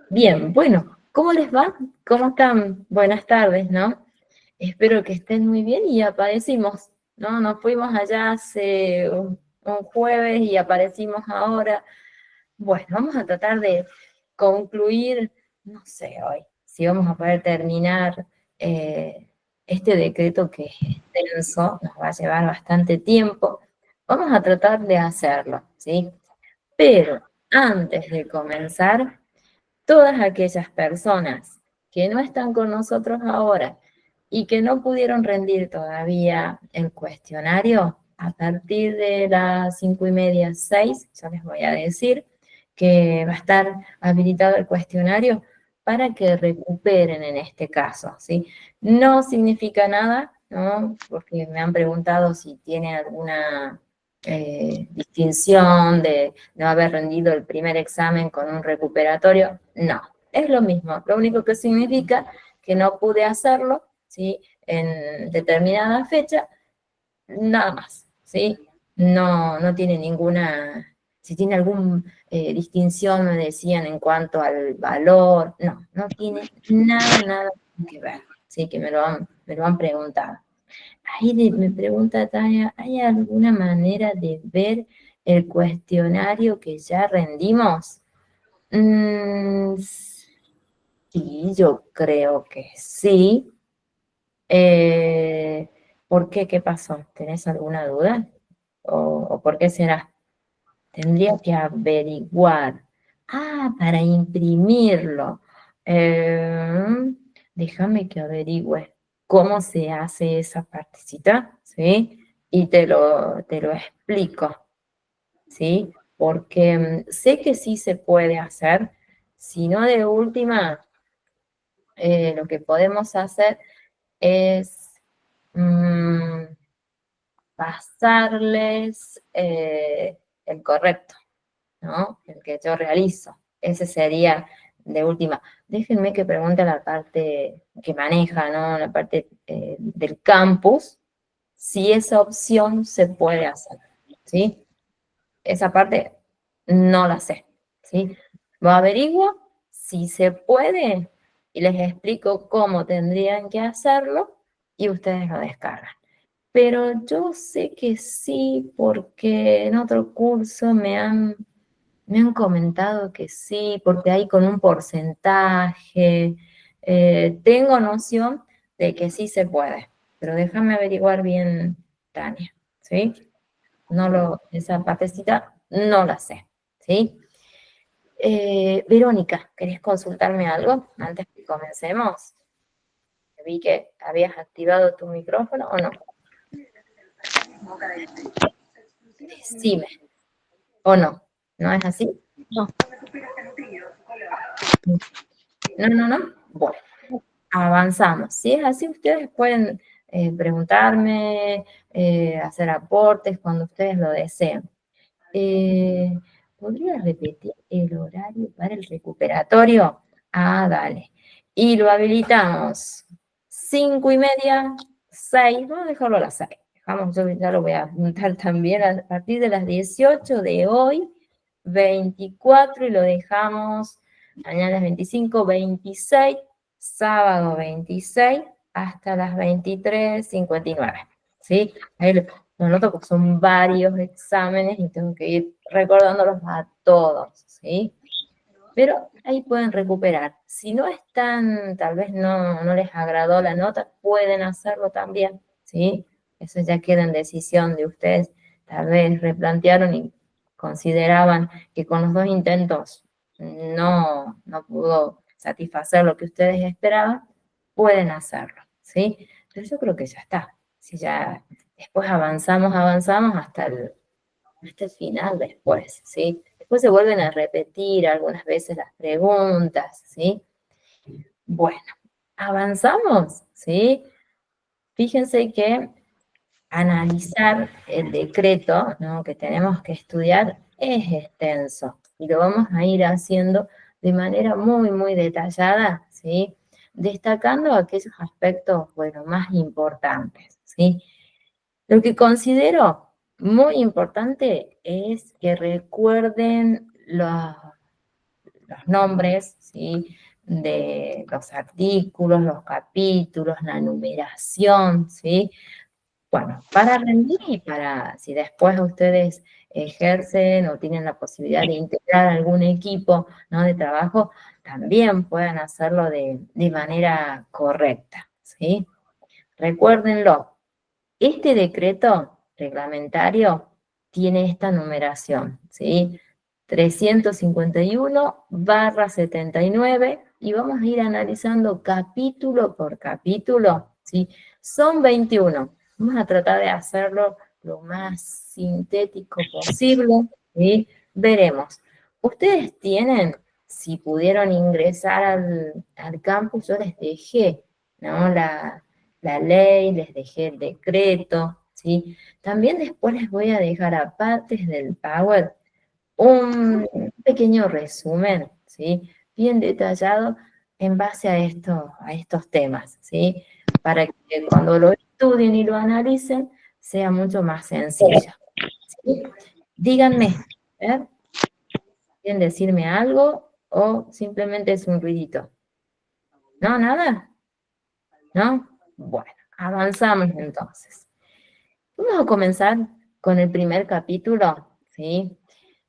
Bien, bueno, ¿cómo les va? ¿Cómo están? Buenas tardes, ¿no? Espero que estén muy bien y aparecimos, ¿no? Nos fuimos allá hace un jueves y aparecimos ahora. Bueno, vamos a tratar de concluir, no sé hoy, si vamos a poder terminar este decreto que es extenso, nos va a llevar bastante tiempo. Vamos a tratar de hacerlo, ¿sí? Pero antes de comenzar, todas aquellas personas que no están con nosotros ahora y que no pudieron rendir todavía el cuestionario, a partir de las 5:30, 6, ya les voy a decir que va a estar habilitado el cuestionario para que recuperen en este caso, ¿sí? No significa nada, ¿no? Porque me han preguntado si tiene alguna distinción de no haber rendido el primer examen con un recuperatorio. No, es lo mismo. Lo único que significa que no pude hacerlo, ¿sí? En determinada fecha, nada más, ¿sí? No, no tiene ninguna, si tiene alguna distinción, me decían, en cuanto al valor, no, no tiene nada, nada que ver, ¿sí? Que me lo han preguntado. Ahí me pregunta Tania, ¿hay alguna manera de ver el cuestionario que ya rendimos? Sí, yo creo que sí. Eh, ¿Por qué? ¿Qué pasó? ¿Tenés alguna duda? ¿O por qué será? Tendría que averiguar. Ah, para imprimirlo. Eh, Déjame que averigüe cómo se hace esa partecita, ¿sí? Y te lo explico, ¿sí? Porque sé que sí se puede hacer, si no de última, lo que podemos hacer es mm, pasarles el correcto, ¿no? El que yo realizo. Ese sería de última. Déjenme que pregunte a la parte que maneja, ¿no? La parte del campus, si esa opción se puede hacer, ¿sí? Esa parte no la sé, ¿sí? Lo averiguo si se puede y les explico cómo tendrían que hacerlo y ustedes lo descargan. Pero yo sé que sí, porque en otro curso me han comentado que sí, porque hay con un porcentaje. Tengo noción de que sí se puede, pero déjame averiguar bien, Tania, ¿sí? Esa partecita no la sé, ¿sí? Verónica, ¿querés consultarme algo antes que comencemos? Vi que habías activado tu micrófono o no. Decime, ¿o no? ¿No es así? No. No, no, no. Bueno, avanzamos. Si es así, ustedes pueden preguntarme, hacer aportes cuando ustedes lo deseen. Eh, ¿Podría repetir el horario para el recuperatorio? Ah, dale. Y lo habilitamos 5:30, 6. Vamos a dejarlo a las 6. Yo ya lo voy a apuntar también a partir de las 18 de hoy, 24, y lo dejamos mañana es 25, 26, sábado 26, hasta las 23:59. ¿Sí? Ahí lo noto porque son varios exámenes y tengo que ir recordándolos a todos, ¿sí? Pero ahí pueden recuperar. Si no están, tal vez no les agradó la nota, pueden hacerlo también, ¿sí? Eso ya queda en decisión de ustedes. Tal vez replantearon y consideraban que con los dos intentos no pudo satisfacer lo que ustedes esperaban, pueden hacerlo, ¿sí? Pero yo creo que ya está. Si ya después avanzamos hasta el final después, ¿sí? Después se vuelven a repetir algunas veces las preguntas, ¿sí? Bueno, avanzamos, ¿sí? Fíjense que analizar el decreto, ¿no?, que tenemos que estudiar es extenso y lo vamos a ir haciendo de manera muy, muy detallada, ¿sí? Destacando aquellos aspectos, bueno, más importantes, ¿sí? Lo que considero muy importante es que recuerden los nombres, ¿sí? De los artículos, los capítulos, la numeración, ¿sí? Bueno, para rendir y para, si después ustedes ejercen o tienen la posibilidad de integrar algún equipo, ¿no? De trabajo, también puedan hacerlo de manera correcta, ¿sí? Recuérdenlo, este decreto reglamentario tiene esta numeración, ¿sí? 351/79 y vamos a ir analizando capítulo por capítulo, ¿sí? Son 21. Vamos a tratar de hacerlo lo más sintético posible, ¿sí? Veremos. Ustedes tienen, si pudieron ingresar al campus, yo les dejé, ¿no? La ley, les dejé el decreto, ¿sí? También después les voy a dejar a partes del Power un pequeño resumen, ¿sí? Bien detallado en base a estos temas, ¿sí? Para que cuando lo estudien y lo analicen sea mucho más sencillo, ¿sí? Díganme, ¿eh? ¿Quieren decirme algo o simplemente es un ruidito? ¿No? ¿Nada? ¿No? Bueno, avanzamos entonces. Vamos a comenzar con el primer capítulo, ¿sí?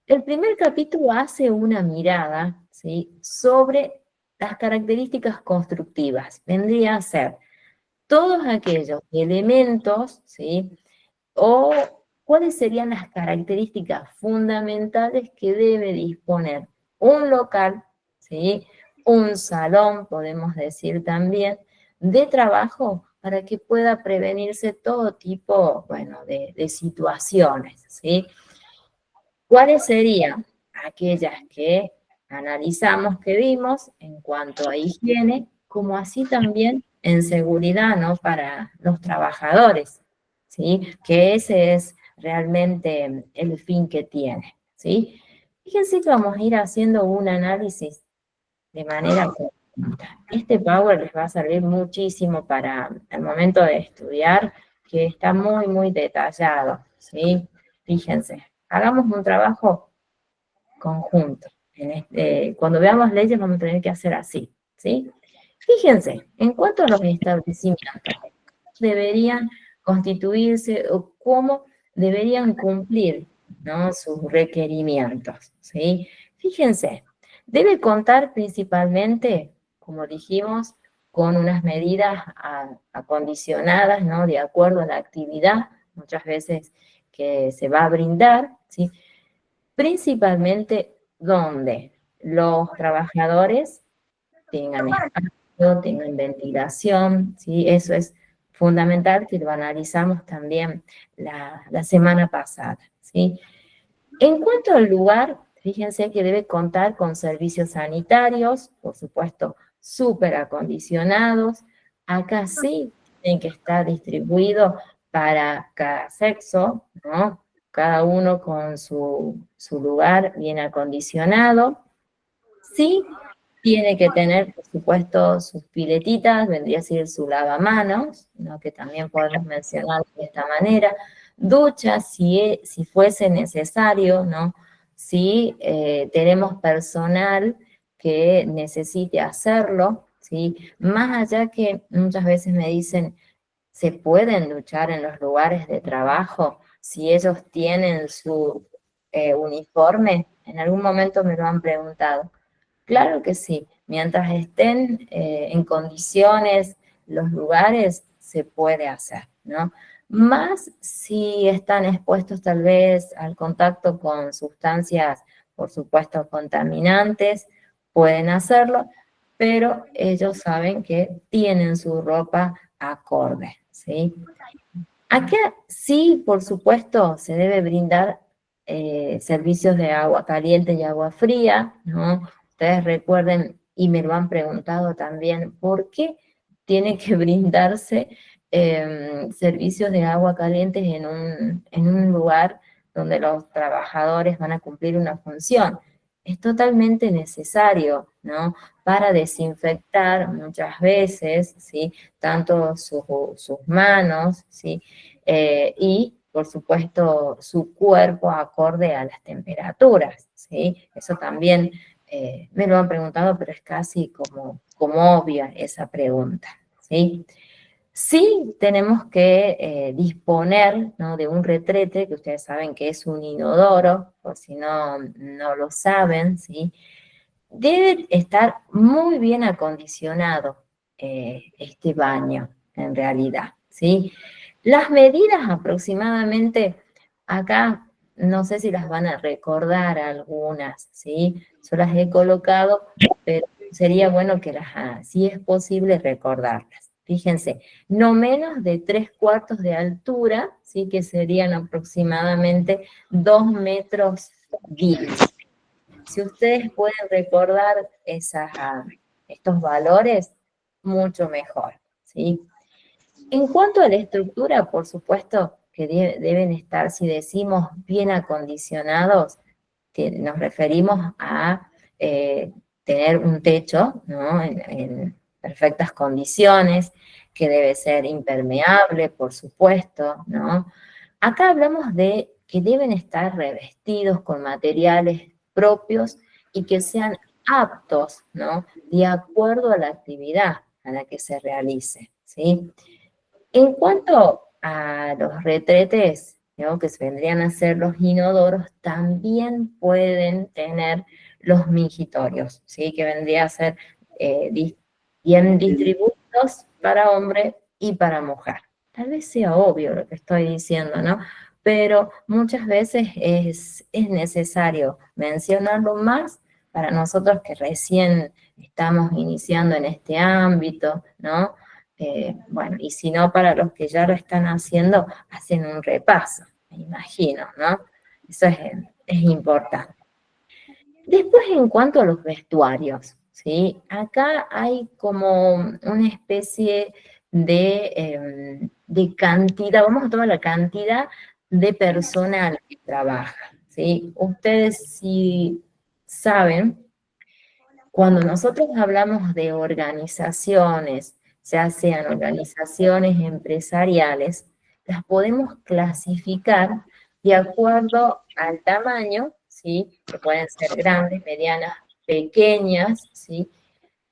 El primer capítulo hace una mirada, ¿sí? Sobre las características constructivas. Vendría a ser todos aquellos elementos, ¿sí? O cuáles serían las características fundamentales que debe disponer un local, ¿sí? Un salón, podemos decir también, de trabajo para que pueda prevenirse todo tipo, bueno, de situaciones, ¿sí? ¿Cuáles serían aquellas que analizamos, que vimos en cuanto a higiene, como así también en seguridad, ¿no? Para los trabajadores, ¿sí? Que ese es realmente el fin que tiene, ¿sí? Fíjense que vamos a ir haciendo un análisis de manera conjunta. Este Power les va a servir muchísimo para el momento de estudiar, que está muy, muy detallado, ¿sí? Fíjense, hagamos un trabajo conjunto. Cuando veamos leyes vamos a tener que hacer así, ¿sí? Fíjense, en cuanto a los establecimientos, deberían constituirse o cómo deberían cumplir, ¿no? Sus requerimientos, ¿sí? Fíjense, debe contar principalmente, como dijimos, con unas medidas acondicionadas, ¿no? De acuerdo a la actividad, muchas veces que se va a brindar, ¿sí? Principalmente donde los trabajadores tengan espacio, tengan ventilación, ¿sí? Eso es fundamental, que lo analizamos también la semana pasada, ¿sí? En cuanto al lugar, fíjense que debe contar con servicios sanitarios, por supuesto, súper acondicionados. Acá sí tienen que estar distribuidos para cada sexo, ¿no? Cada uno con su lugar bien acondicionado. Sí, tiene que tener, por supuesto, sus piletitas, vendría a ser su lavamanos, ¿no? Que también podemos mencionar de esta manera. Duchas, si fuese necesario, ¿no? Si tenemos personal que necesite hacerlo, ¿sí? Más allá que muchas veces me dicen, ¿se pueden duchar en los lugares de trabajo si ellos tienen su uniforme? En algún momento me lo han preguntado. Claro que sí, mientras estén en condiciones los lugares, se puede hacer, ¿no? Más si están expuestos tal vez al contacto con sustancias, por supuesto, contaminantes, pueden hacerlo, pero ellos saben que tienen su ropa acorde, ¿sí? Acá sí, por supuesto, se debe brindar servicios de agua caliente y agua fría, ¿no? Ustedes recuerden, y me lo han preguntado también, ¿por qué tiene que brindarse servicios de agua caliente en un lugar donde los trabajadores van a cumplir una función? Es totalmente necesario, ¿no? Para desinfectar muchas veces, ¿sí? Tanto sus manos, ¿sí? Y, por supuesto, su cuerpo acorde a las temperaturas, ¿sí? Eso también me lo han preguntado, pero es casi como obvia esa pregunta, ¿sí? Sí tenemos que disponer, ¿no?, de un retrete, que ustedes saben que es un inodoro, por si no lo saben, ¿sí? Debe estar muy bien acondicionado este baño, en realidad, ¿sí? Las medidas aproximadamente, acá no sé si las van a recordar algunas, ¿sí? Yo las he colocado, pero sería bueno que si es posible, recordarlas. Fíjense, no menos de 3/4 de altura, ¿sí? Que serían aproximadamente 2,10 m. Si ustedes pueden recordar estos valores, mucho mejor, ¿sí? En cuanto a la estructura, por supuesto que deben estar, si decimos bien acondicionados, que nos referimos a eh, tener un techo, ¿no?, en perfectas condiciones, que debe ser impermeable, por supuesto, ¿no? Acá hablamos de que deben estar revestidos con materiales propios y que sean aptos, ¿no?, de acuerdo a la actividad a la que se realice, ¿sí? En cuanto a los retretes, ¿no?, que se vendrían a ser los inodoros, también pueden tener los mingitorios, ¿sí?, que vendría a ser bien distribuidos para hombre y para mujer. Tal vez sea obvio lo que estoy diciendo, ¿no? Pero muchas veces es necesario mencionarlo más para nosotros que recién estamos iniciando en este ámbito, ¿no? Bueno, y si no, para los que ya lo están haciendo, hacen un repaso, me imagino, ¿no? Eso es importante. Después, en cuanto a los vestuarios, ¿sí? Acá hay como una especie de cantidad, vamos a tomar la cantidad de personal que trabaja, ¿sí? Ustedes sí saben, cuando nosotros hablamos de organizaciones, ya sean organizaciones empresariales, las podemos clasificar de acuerdo al tamaño, ¿sí? Que pueden ser grandes, medianas, pequeñas, ¿sí?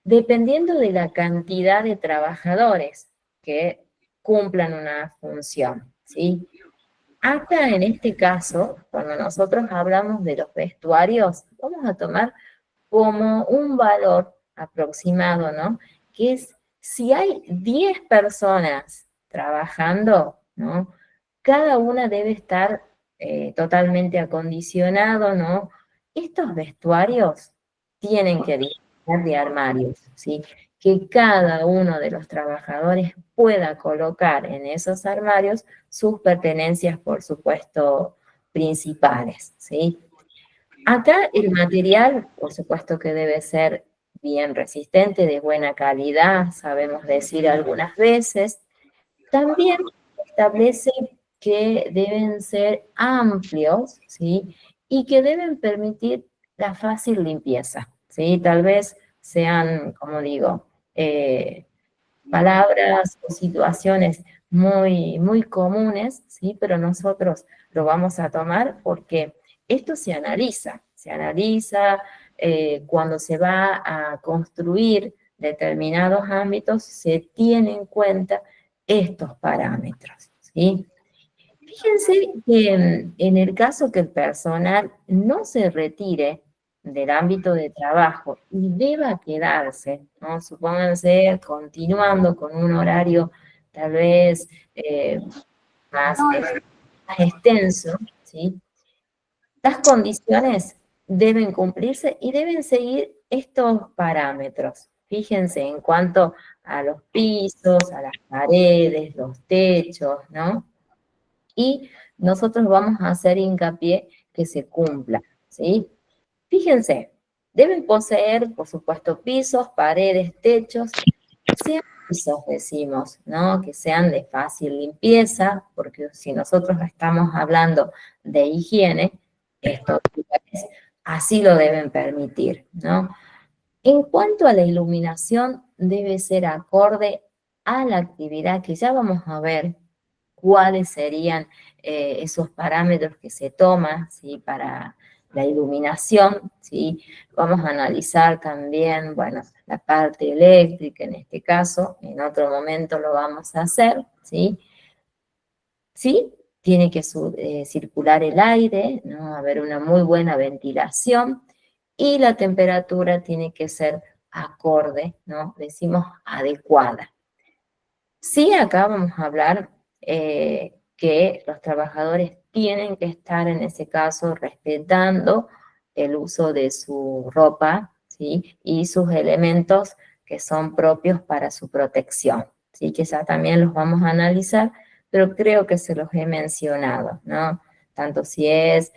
Dependiendo de la cantidad de trabajadores que cumplan una función, ¿sí? Acá en este caso, cuando nosotros hablamos de los vestuarios, vamos a tomar como un valor aproximado, ¿no? Que es si hay 10 personas trabajando, ¿no? Cada una debe estar totalmente acondicionado, ¿no? Estos vestuarios tienen que disponer de armarios, ¿sí? Que cada uno de los trabajadores pueda colocar en esos armarios sus pertenencias, por supuesto, principales, ¿sí? Acá el material, por supuesto que debe ser bien resistente, de buena calidad, sabemos decir algunas veces. También establece que deben ser amplios, ¿sí? Y que deben permitir la fácil limpieza, ¿sí? Tal vez sean, como digo, palabras o situaciones muy comunes, ¿sí? Pero nosotros lo vamos a tomar porque esto se analiza cuando se va a construir determinados ámbitos, se tienen en cuenta estos parámetros, ¿sí? Fíjense que en el caso que el personal no se retire del ámbito de trabajo y deba quedarse, ¿no? Supónganse continuando con un horario tal vez más extenso, ¿sí? Las condiciones deben cumplirse y deben seguir estos parámetros. Fíjense en cuanto a los pisos, a las paredes, los techos, ¿no? Y nosotros vamos a hacer hincapié que se cumpla, ¿sí? Fíjense, deben poseer, por supuesto, pisos, paredes, techos, sean pisos, decimos, ¿no? Que sean de fácil limpieza, porque si nosotros estamos hablando de higiene, estos lugares así lo deben permitir, ¿no? En cuanto a la iluminación, debe ser acorde a la actividad que ya vamos a ver cuáles serían esos parámetros que se toman, ¿sí? Para la iluminación, ¿sí? Vamos a analizar también, bueno, la parte eléctrica en este caso, en otro momento lo vamos a hacer, ¿sí? Sí, tiene que circular el aire, ¿no? Haber una muy buena ventilación y la temperatura tiene que ser acorde, ¿no? Decimos adecuada. Sí, acá vamos a hablar que los trabajadores tienen que estar en ese caso respetando el uso de su ropa, ¿sí? Y sus elementos que son propios para su protección, ¿sí? Que ya también los vamos a analizar, pero creo que se los he mencionado, ¿no? Tanto si es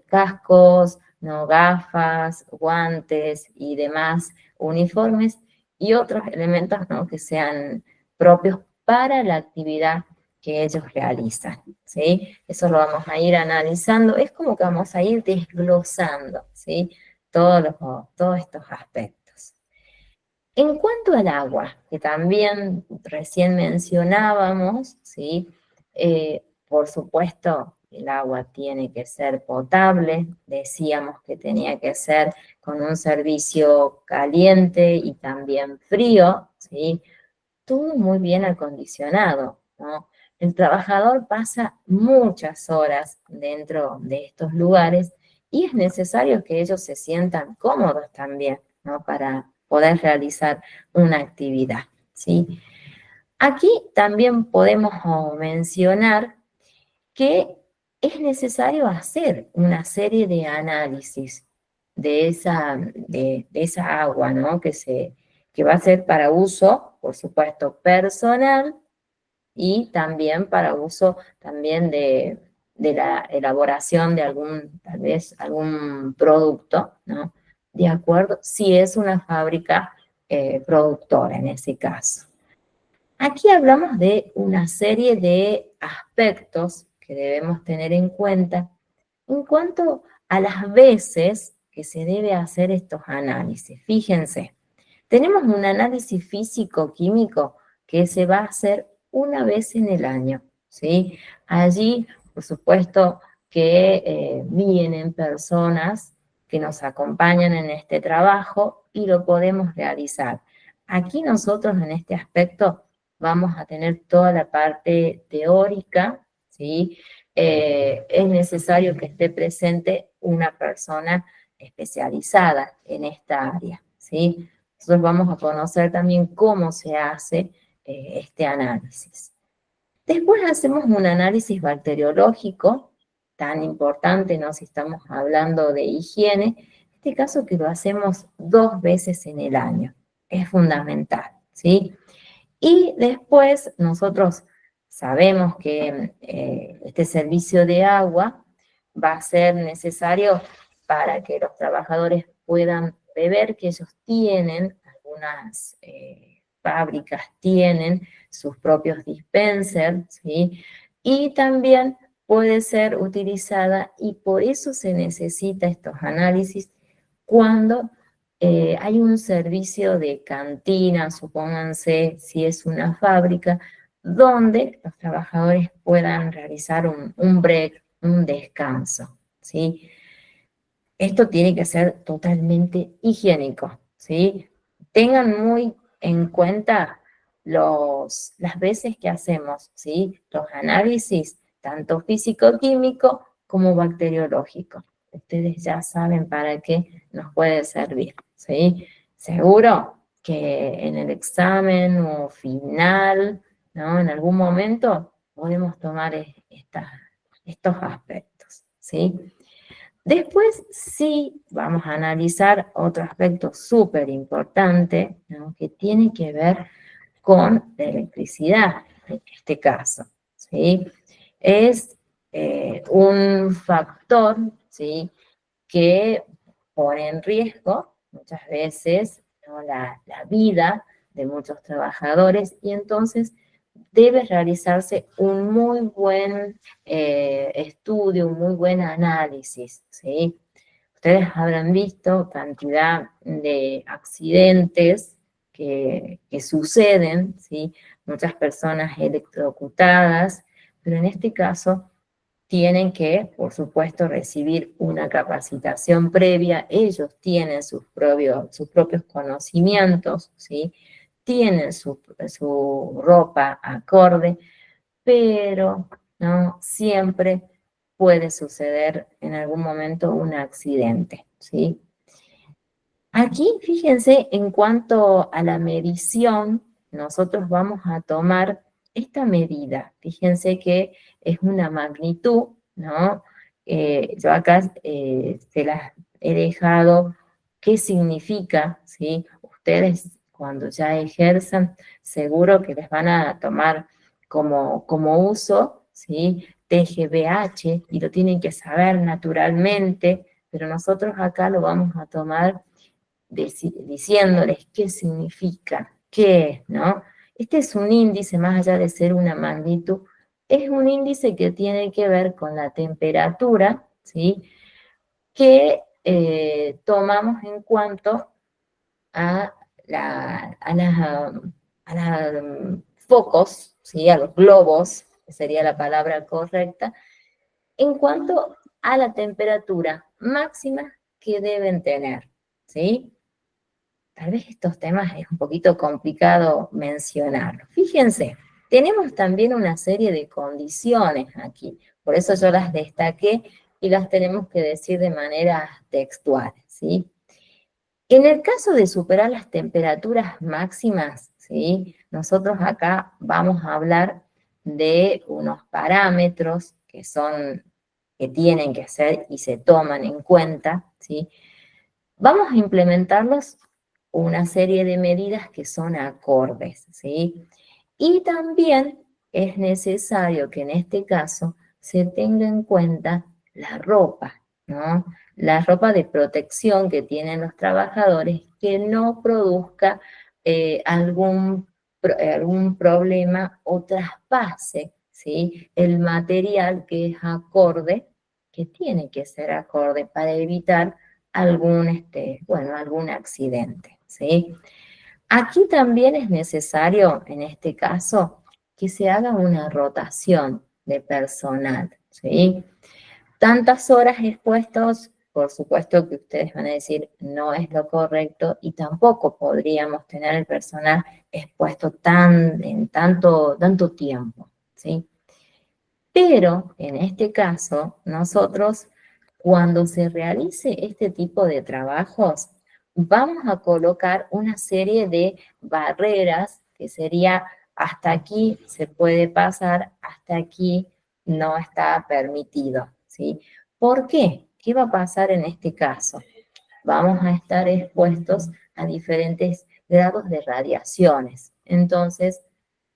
cascos, ¿no? Gafas, guantes y demás uniformes y otros elementos, ¿no? Que sean propios para la actividad que ellos realizan, ¿sí? Eso lo vamos a ir analizando, es como que vamos a ir desglosando, ¿sí? Todos estos aspectos. En cuanto al agua, que también recién mencionábamos, ¿sí? Por supuesto, el agua tiene que ser potable, decíamos que tenía que ser con un servicio caliente y también frío, ¿sí? Todo muy bien acondicionado, ¿no? El trabajador pasa muchas horas dentro de estos lugares y es necesario que ellos se sientan cómodos también, ¿no? Para poder realizar una actividad, ¿sí? Aquí también podemos mencionar que es necesario hacer una serie de análisis de esa agua, ¿no? Que va a ser para uso, por supuesto, personal y también para uso también de la elaboración de algún, tal vez, algún producto, ¿no? De acuerdo, si es una fábrica productora en ese caso. Aquí hablamos de una serie de aspectos que debemos tener en cuenta en cuanto a las veces que se debe hacer estos análisis. Fíjense, tenemos un análisis físico-químico que se va a hacer una vez en el año, ¿sí? Allí, por supuesto, que vienen personas que nos acompañan en este trabajo y lo podemos realizar. Aquí nosotros en este aspecto vamos a tener toda la parte teórica, ¿sí? Es necesario que esté presente una persona especializada en esta área, ¿sí? Nosotros vamos a conocer también cómo se hace este análisis. Después hacemos un análisis bacteriológico, tan importante, ¿no? Si estamos hablando de higiene, en este caso que lo hacemos 2 veces en el año, es fundamental, ¿sí? Y después nosotros sabemos que este servicio de agua va a ser necesario para que los trabajadores puedan beber, que ellos tienen, algunas fábricas tienen sus propios dispensers, ¿sí? Y también puede ser utilizada y por eso se necesita estos análisis cuando hay un servicio de cantina, supónganse si es una fábrica, donde los trabajadores puedan realizar un break, un descanso, ¿sí? Esto tiene que ser totalmente higiénico, ¿sí? Tengan muy en cuenta las veces que hacemos, ¿sí? Los análisis, tanto físico-químico como bacteriológico. Ustedes ya saben para qué nos puede servir, ¿sí? Seguro que en el examen o final, ¿no? En algún momento podemos tomar estos aspectos, ¿sí? Después sí vamos a analizar otro aspecto súper importante, ¿no? Que tiene que ver con la electricidad, en este caso, ¿sí? Es un factor, ¿sí? Que pone en riesgo muchas veces, ¿no? La vida de muchos trabajadores y entonces debe realizarse un muy buen estudio, un muy buen análisis, ¿sí? Ustedes habrán visto cantidad de accidentes que suceden, ¿sí? Muchas personas electrocutadas, pero en este caso tienen que, por supuesto, recibir una capacitación previa, ellos tienen sus propios conocimientos, ¿sí? Tienen su ropa acorde, pero ¿no? Siempre puede suceder en algún momento un accidente, ¿sí? Aquí, fíjense, en cuanto a la medición, nosotros vamos a tomar esta medida. Fíjense que es una magnitud, ¿no? Yo acá se las he dejado qué significa, ¿sí? Ustedes cuando ya ejerzan, seguro que les van a tomar como uso, ¿sí? TGBH, y lo tienen que saber naturalmente, pero nosotros acá lo vamos a tomar diciéndoles qué significa, qué es, ¿no? Este es un índice, más allá de ser una magnitud, es un índice que tiene que ver con la temperatura, ¿sí? Que tomamos en cuanto a, a las focos, ¿sí? A los globos, que sería la palabra correcta, en cuanto a la temperatura máxima que deben tener, ¿sí? Tal vez estos temas es un poquito complicado mencionarlos. Fíjense, tenemos también una serie de condiciones aquí, por eso yo las destaqué y las tenemos que decir de manera textual, ¿sí? En el caso de superar las temperaturas máximas, ¿sí? Nosotros acá vamos a hablar de unos parámetros que tienen que ser y se toman en cuenta, ¿sí? Vamos a implementarlos una serie de medidas que son acordes, ¿sí? Y también es necesario que en este caso se tenga en cuenta la ropa, ¿no? La ropa de protección que tienen los trabajadores que no produzca algún problema o traspase, ¿sí? El material que es acorde, que tiene que ser acorde para evitar algún accidente, ¿sí? Aquí también es necesario, en este caso, que se haga una rotación de personal, ¿sí? Tantas horas expuestos, por supuesto que ustedes van a decir no es lo correcto y tampoco podríamos tener el personal expuesto en tanto tiempo, ¿sí? Pero en este caso, nosotros, cuando se realice este tipo de trabajos, vamos a colocar una serie de barreras que sería hasta aquí se puede pasar, hasta aquí no está permitido, ¿sí? ¿Por qué? ¿Qué va a pasar en este caso? Vamos a estar expuestos a diferentes grados de radiaciones. Entonces,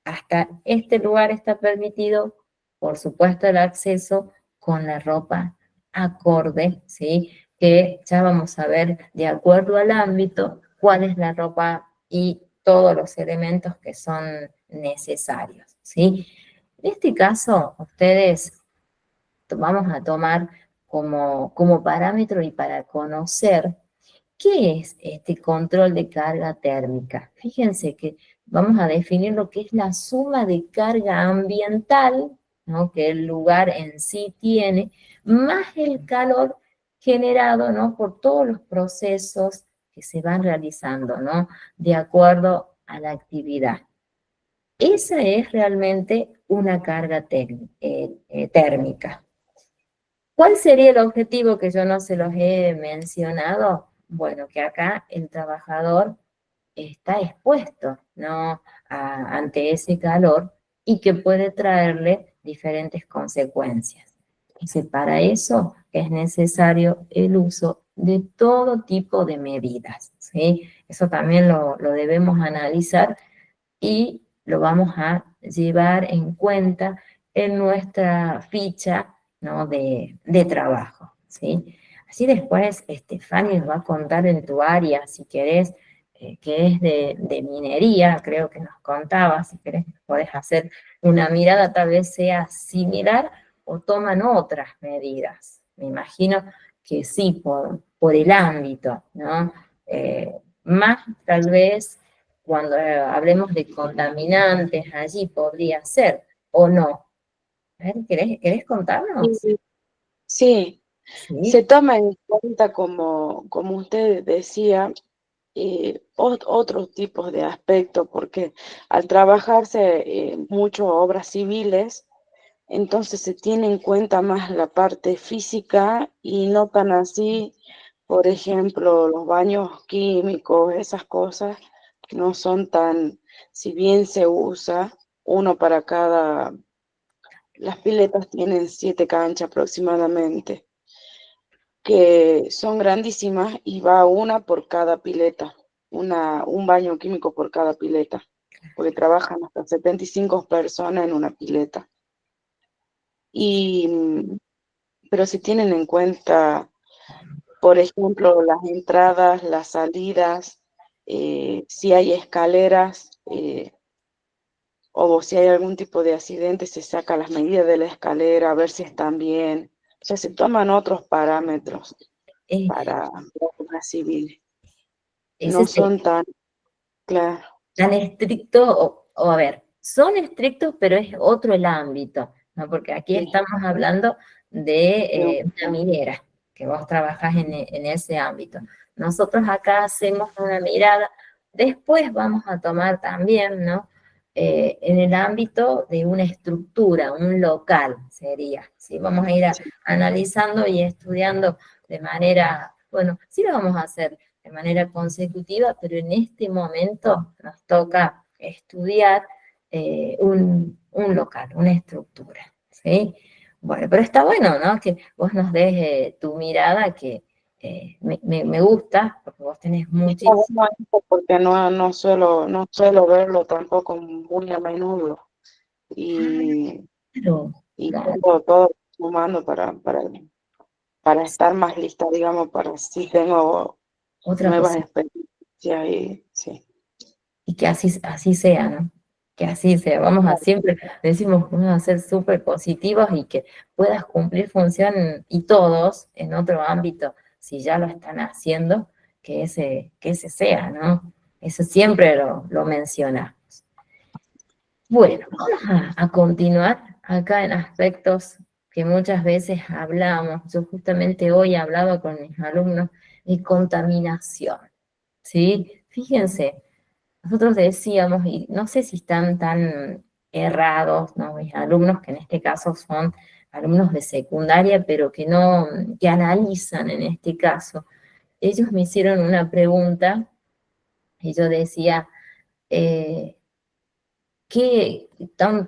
hasta este lugar está permitido, por supuesto, el acceso con la ropa acorde, ¿sí? Que ya vamos a ver de acuerdo al ámbito cuál es la ropa y todos los elementos que son necesarios, ¿sí? En este caso, ustedes vamos a tomar como parámetro y para conocer ¿qué es este control de carga térmica? Fíjense que vamos a definir lo que es la suma de carga ambiental, ¿no? Que el lugar en sí tiene, más el calor generado, ¿no? Por todos los procesos que se van realizando, ¿no? De acuerdo a la actividad. Esa es realmente una carga térmica. ¿Cuál sería el objetivo que yo no se los he mencionado? Bueno, que acá el trabajador está expuesto, ¿no? Ante ese calor y que puede traerle diferentes consecuencias. Dice, para eso es necesario el uso de todo tipo de medidas, ¿sí? Eso también lo debemos analizar y lo vamos a llevar en cuenta en nuestra ficha, ¿no? de trabajo, ¿sí? Así después, Fanny nos va a contar en tu área, si querés, que es de minería, creo que nos contaba, si querés podés hacer una mirada, tal vez sea similar o toman otras medidas. Me imagino que sí, por el ámbito, ¿no? Más tal vez cuando hablemos de contaminantes, allí podría ser, o no. A ver, ¿querés contarnos? Y sí, se Sí, toma en cuenta, como usted decía, otros tipos de aspectos, porque al trabajarse mucho obras civiles, entonces se tiene en cuenta más la parte física y no tan así, por ejemplo, los baños químicos, esas cosas no son tan, si bien se usa uno para cada, las piletas tienen 7 canchas aproximadamente, que son grandísimas y va una por cada pileta, un baño químico por cada pileta, porque trabajan hasta 75 personas en una pileta. Y, pero si tienen en cuenta, por ejemplo, las entradas, las salidas, si hay escaleras o si hay algún tipo de accidente, se saca las medidas de la escalera a ver si están bien. O sea, se toman otros parámetros eh, para la obra civil. ese No es son tan claros. tan estricto, o a ver, son estrictos, pero es otro el ámbito, ¿no? Porque aquí Sí, estamos hablando de de una minera, que vos trabajás en ese ámbito. Nosotros acá hacemos una mirada, después vamos a tomar también, ¿no? En el ámbito de una estructura, un local sería, ¿sí? Vamos a ir sí, analizando y estudiando de manera, bueno, sí lo vamos a hacer de manera consecutiva, pero en este momento nos toca estudiar un local, una estructura, ¿sí? Bueno, pero está bueno, ¿no? Que vos nos des tu mirada, que me gusta, porque vos tenés está muchísimo, bueno esto porque no suelo verlo tampoco muy a menudo. Y, y claro, todo sumando para estar más lista, digamos, para si tengo otra nuevas posibilidad. experiencias y sí. Y que así sea, ¿no? Que así sea. Vamos a siempre, decimos, vamos a ser súper positivos y que puedas cumplir función y todos en otro ámbito, si ya lo están haciendo, que ese sea, ¿no? Eso siempre lo menciona. Bueno, vamos a continuar acá en aspectos que muchas veces hablamos. Yo justamente hoy he hablado con mis alumnos de contaminación, ¿sí? Fíjense, nosotros decíamos, y no sé si están tan errados, ¿no? Mis alumnos, que en este caso son alumnos de secundaria, pero que no, que analizan en este caso. Ellos me hicieron una pregunta y yo decía, eh, ¿qué son,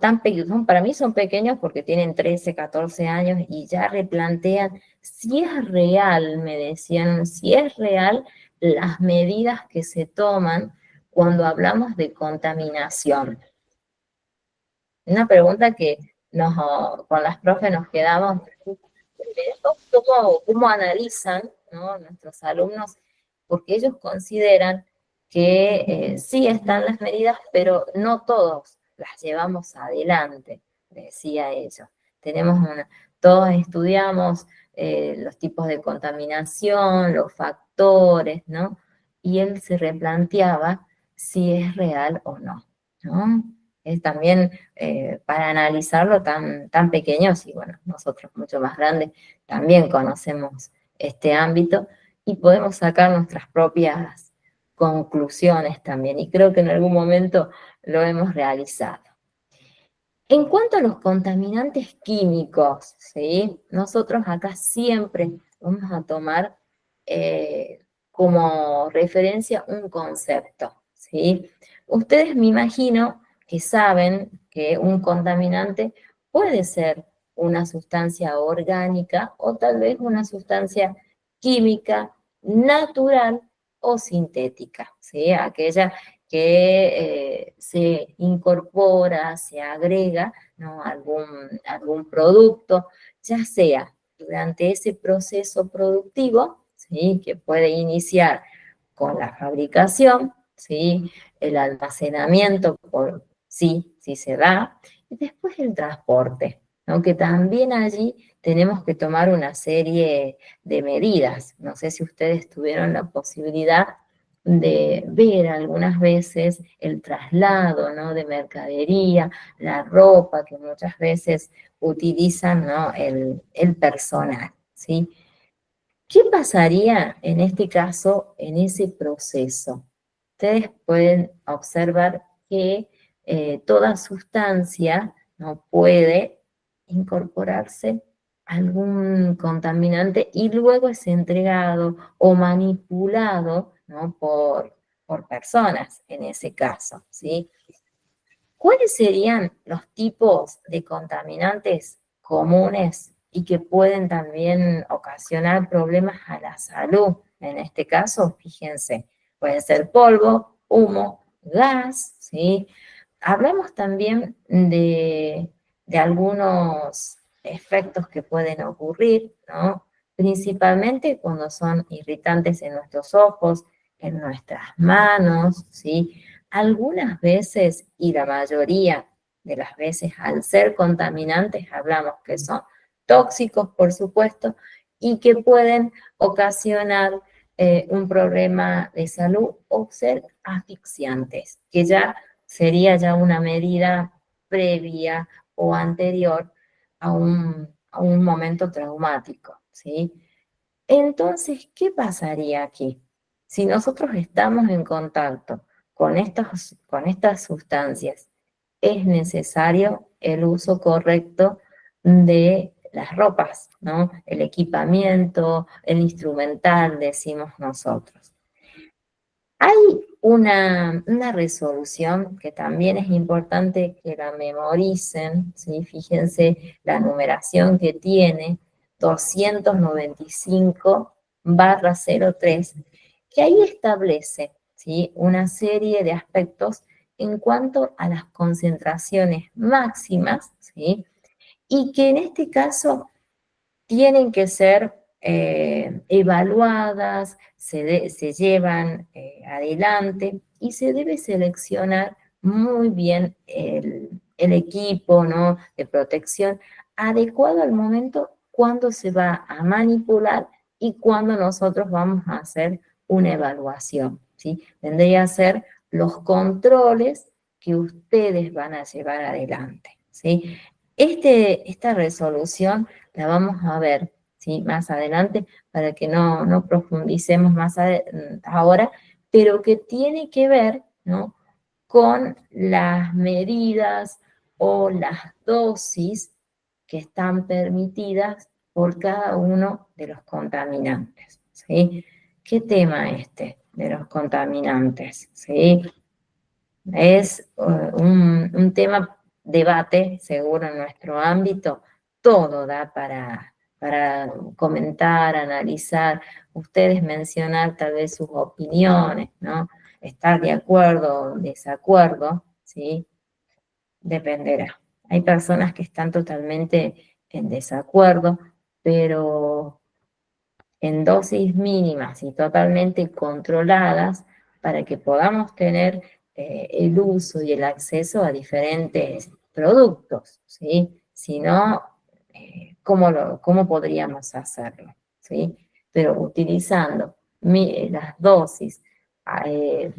para mí son pequeños porque tienen 13, 14 años y ya replantean si es real, me decían, si es real las medidas que se toman cuando hablamos de contaminación? Una pregunta que con las profes nos quedamos, ¿cómo analizan, ¿no? Nuestros alumnos? Porque ellos consideran que sí están las medidas, pero no todos las llevamos adelante, decía ellos. Todos estudiamos los tipos de contaminación, los factores, ¿no? Y él se replanteaba si es real o no, ¿no? Es también para analizarlo tan pequeños y bueno, nosotros mucho más grandes también conocemos este ámbito y podemos sacar nuestras propias conclusiones también. Y creo que en algún momento lo hemos realizado. En cuanto a los contaminantes químicos, ¿sí? Nosotros acá siempre vamos a tomar como referencia un concepto, ¿sí? Ustedes me imagino que saben que un contaminante puede ser una sustancia orgánica o tal vez una sustancia química natural o sintética, ¿sí? Aquella que se incorpora, se agrega, ¿no? algún producto, ya sea durante ese proceso productivo, ¿sí? Que puede iniciar con la fabricación, ¿sí? El almacenamiento, sí se da, y después el transporte, aunque también allí tenemos que tomar una serie de medidas. No sé si ustedes tuvieron la posibilidad de ver algunas veces el traslado, ¿no? De mercadería, la ropa que muchas veces utilizan, ¿no? el personal, ¿sí? ¿Qué pasaría en este caso, en ese proceso? Ustedes pueden observar que toda sustancia no puede incorporarse algún contaminante y luego es entregado o manipulado, ¿no? por personas en ese caso, ¿sí? ¿Cuáles serían los tipos de contaminantes comunes y que pueden también ocasionar problemas a la salud? En este caso, fíjense, puede ser polvo, humo, gas, ¿sí? Hablamos también de algunos efectos que pueden ocurrir, ¿no? Principalmente cuando son irritantes en nuestros ojos, en nuestras manos, ¿sí? Algunas veces, y la mayoría de las veces, al ser contaminantes, hablamos que son tóxicos, por supuesto, y que pueden ocasionar un problema de salud o ser asfixiantes, que ya sería ya una medida previa o anterior a un momento traumático, ¿sí? Entonces, ¿qué pasaría aquí? Si nosotros estamos en contacto con estas sustancias, es necesario el uso correcto de las ropas, ¿no? El equipamiento, el instrumental, decimos nosotros. Hay una resolución que también es importante que la memoricen, ¿sí? Fíjense la numeración que tiene, 295/03, que ahí establece, ¿sí? Una serie de aspectos en cuanto a las concentraciones máximas, ¿sí? Y que en este caso tienen que ser evaluadas, se llevan adelante y se debe seleccionar muy bien el equipo, ¿no? de protección adecuado al momento cuando se va a manipular y cuando nosotros vamos a hacer una evaluación, ¿sí? Vendría a ser los controles que ustedes van a llevar adelante, ¿sí? Esta resolución la vamos a ver, ¿sí? Más adelante para que no profundicemos más ahora, pero que tiene que ver, ¿no? con las medidas o las dosis que están permitidas por cada uno de los contaminantes, ¿sí? ¿Qué tema este de los contaminantes? ¿Sí? Es un tema debate, seguro, en nuestro ámbito. Todo da para comentar, analizar, ustedes mencionar tal vez sus opiniones, ¿no? Estar de acuerdo o desacuerdo, ¿sí? Dependerá. Hay personas que están totalmente en desacuerdo, pero en dosis mínimas y totalmente controladas para que podamos tener el uso y el acceso a diferentes productos, ¿sí? Si no, ¿cómo podríamos hacerlo? ¿Sí? Pero utilizando las dosis eh,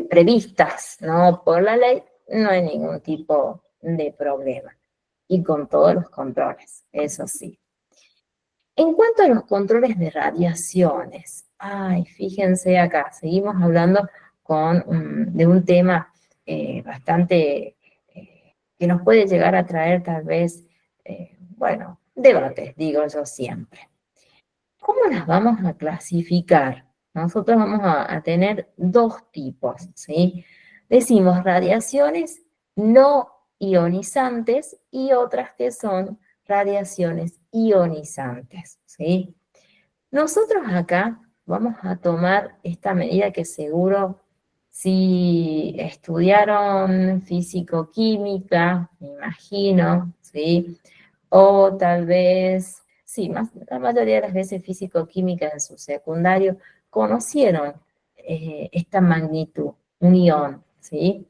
previstas, ¿no? por la ley, no hay ningún tipo de problema. Y con todos los controles, eso sí. En cuanto a los controles de radiaciones, ay, fíjense acá, seguimos hablando de un tema bastante que nos puede llegar a traer tal vez, bueno, debates, digo yo siempre. ¿Cómo las vamos a clasificar? Nosotros vamos a tener dos tipos, ¿sí? Decimos radiaciones no ionizantes y otras que son radiaciones ionizantes, ¿sí? Nosotros acá vamos a tomar esta medida que seguro si estudiaron físico-química, me imagino, ¿sí? O tal vez, sí, la mayoría de las veces físico-química en su secundario conocieron esta magnitud, un ión, ¿sí?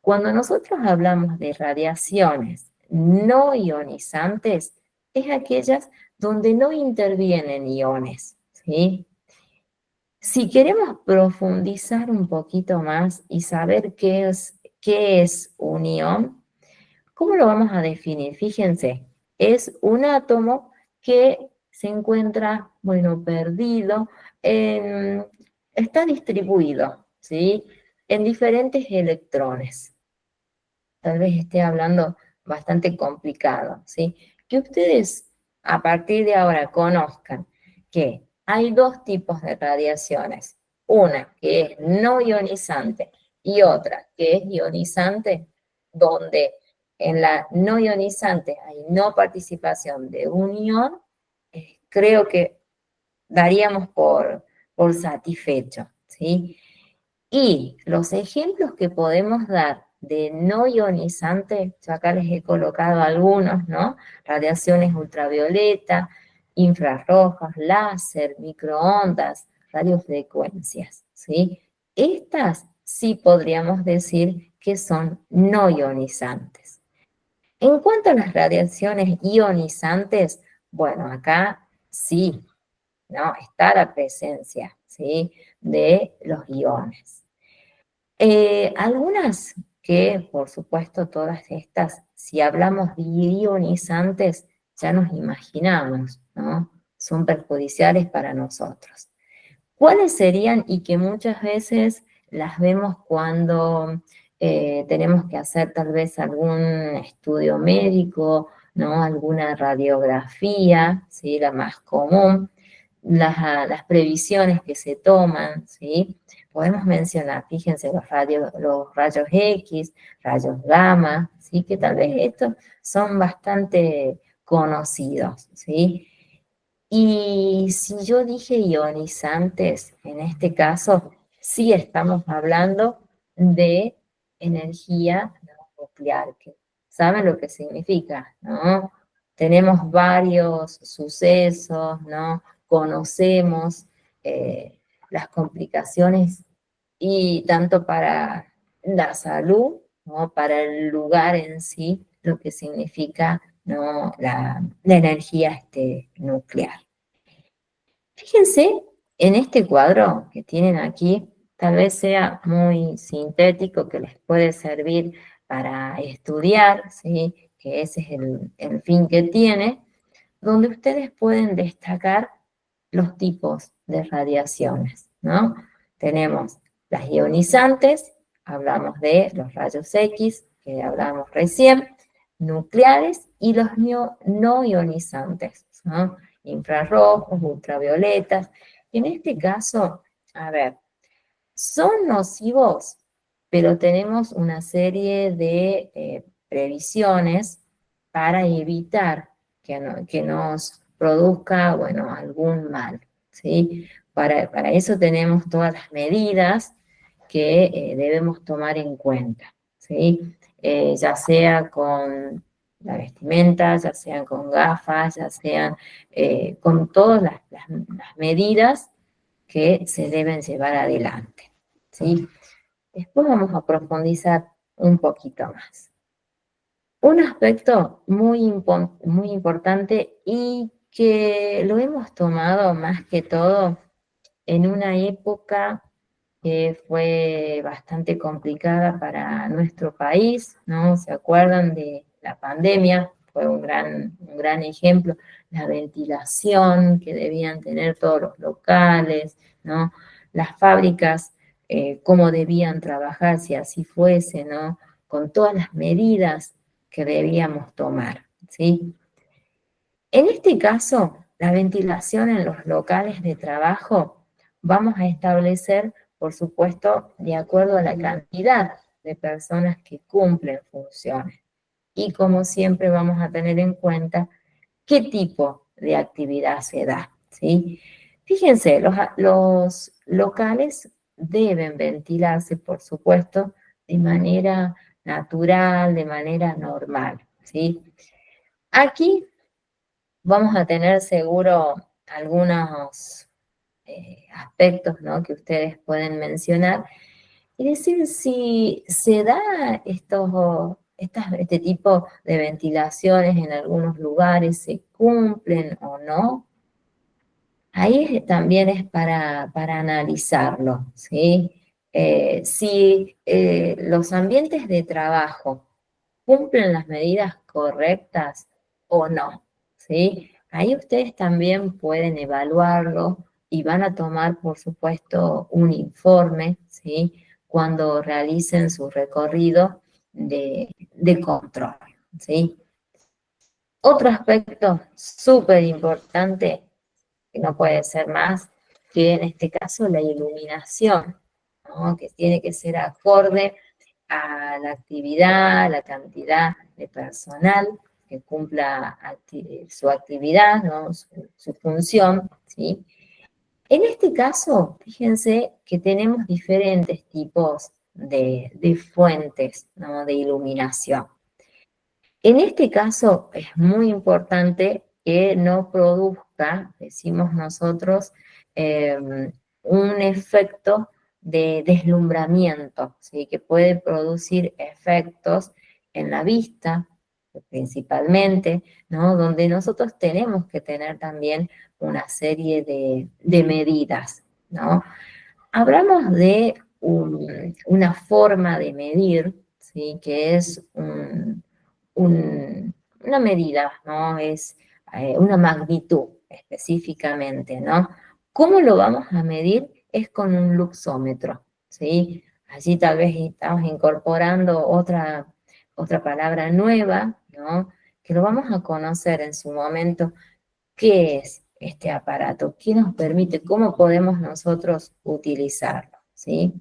Cuando nosotros hablamos de radiaciones no ionizantes, es aquellas donde no intervienen iones, ¿sí? Si queremos profundizar un poquito más y saber qué es un ion, ¿Cómo lo vamos a definir? Fíjense, es un átomo que se encuentra, bueno, perdido, está distribuido, ¿sí? En diferentes electrones. Tal vez esté hablando bastante complicado, ¿sí? Que ustedes a partir de ahora conozcan que hay dos tipos de radiaciones, una que es no ionizante y otra que es ionizante, donde en la no ionizante hay no participación de un ion, creo que daríamos por satisfecho, ¿sí? Y los ejemplos que podemos dar de no ionizante, yo acá les he colocado algunos, ¿no? Radiaciones ultravioleta, infrarrojas, láser, microondas, radiofrecuencias, ¿sí? Estas sí podríamos decir que son no ionizantes. En cuanto a las radiaciones ionizantes, bueno, acá sí, ¿no? Está la presencia, ¿sí? De los iones. Algunas que, por supuesto, todas estas, si hablamos de ionizantes, ya nos imaginamos, ¿no? Son perjudiciales para nosotros. ¿Cuáles serían y que muchas veces las vemos cuando tenemos que hacer tal vez algún estudio médico, ¿no? Alguna radiografía, ¿sí? La más común, las previsiones que se toman, ¿sí? Podemos mencionar, fíjense, los rayos X, rayos gamma, ¿sí? Que tal vez estos son bastante conocidos, ¿sí? Y si yo dije ionizantes, en este caso, sí estamos hablando de energía nuclear, que saben lo que significa, ¿no? Tenemos varios sucesos, ¿no? Conocemos las complicaciones y tanto para la salud, ¿no? Para el lugar en sí, lo que significa, ¿no? La energía nuclear. Fíjense en este cuadro que tienen aquí, tal vez sea muy sintético, que les puede servir para estudiar, ¿sí? Que ese es el fin que tiene, donde ustedes pueden destacar los tipos de radiaciones, ¿no? Tenemos las ionizantes, hablamos de los rayos X, que hablamos recién, nucleares y los no ionizantes, ¿no? Infrarrojos, ultravioletas. En este caso, a ver, son nocivos, pero tenemos una serie de previsiones para evitar que nos produzca, bueno, algún mal, ¿sí? Para eso tenemos todas las medidas que debemos tomar en cuenta, ¿sí? Ya sea con la vestimenta, ya sean con gafas, ya sean con todas las medidas que se deben llevar adelante, ¿sí? Después vamos a profundizar un poquito más. Un aspecto muy importante y que lo hemos tomado más que todo en una época que fue bastante complicada para nuestro país, ¿no? ¿Se acuerdan de la pandemia? Fue un gran ejemplo, la ventilación que debían tener todos los locales, ¿no? Las fábricas, cómo debían trabajar si así fuese, ¿no? Con todas las medidas que debíamos tomar, ¿sí? En este caso, la ventilación en los locales de trabajo, vamos a establecer, por supuesto, de acuerdo a la cantidad de personas que cumplen funciones. Y como siempre vamos a tener en cuenta qué tipo de actividad se da, ¿sí? Fíjense, los locales deben ventilarse, por supuesto, de manera natural, de manera normal, ¿sí? Aquí vamos a tener seguro algunos aspectos, ¿no? Que ustedes pueden mencionar y decir si se da este tipo de ventilaciones en algunos lugares, se cumplen o no. Ahí también es para analizarlo, ¿sí? Si los ambientes de trabajo cumplen las medidas correctas o no, ¿sí? Ahí ustedes también pueden evaluarlo y van a tomar, por supuesto, un informe, ¿sí? Cuando realicen su recorrido de control, ¿sí? Otro aspecto súper importante, que no puede ser más, que en este caso la iluminación, ¿no? Que tiene que ser acorde a la actividad, la cantidad de personal que cumpla su actividad, ¿no? Su función, ¿sí? En este caso, fíjense que tenemos diferentes tipos de fuentes, ¿no? De iluminación. En este caso es muy importante que no produzca, decimos nosotros, eh, un efecto de deslumbramiento, ¿sí? Que puede producir efectos en la vista, principalmente, ¿no? Donde nosotros tenemos que tener también una serie de medidas, ¿no? Hablamos de una forma de medir, ¿sí? Que es una medida, ¿no? Es una magnitud específicamente, ¿no? ¿Cómo lo vamos a medir? Es con un luxómetro, ¿sí? Allí tal vez estamos incorporando otra palabra nueva, ¿no? Que lo vamos a conocer en su momento. ¿Qué es este aparato? ¿Qué nos permite? ¿Cómo podemos nosotros utilizarlo? ¿Sí?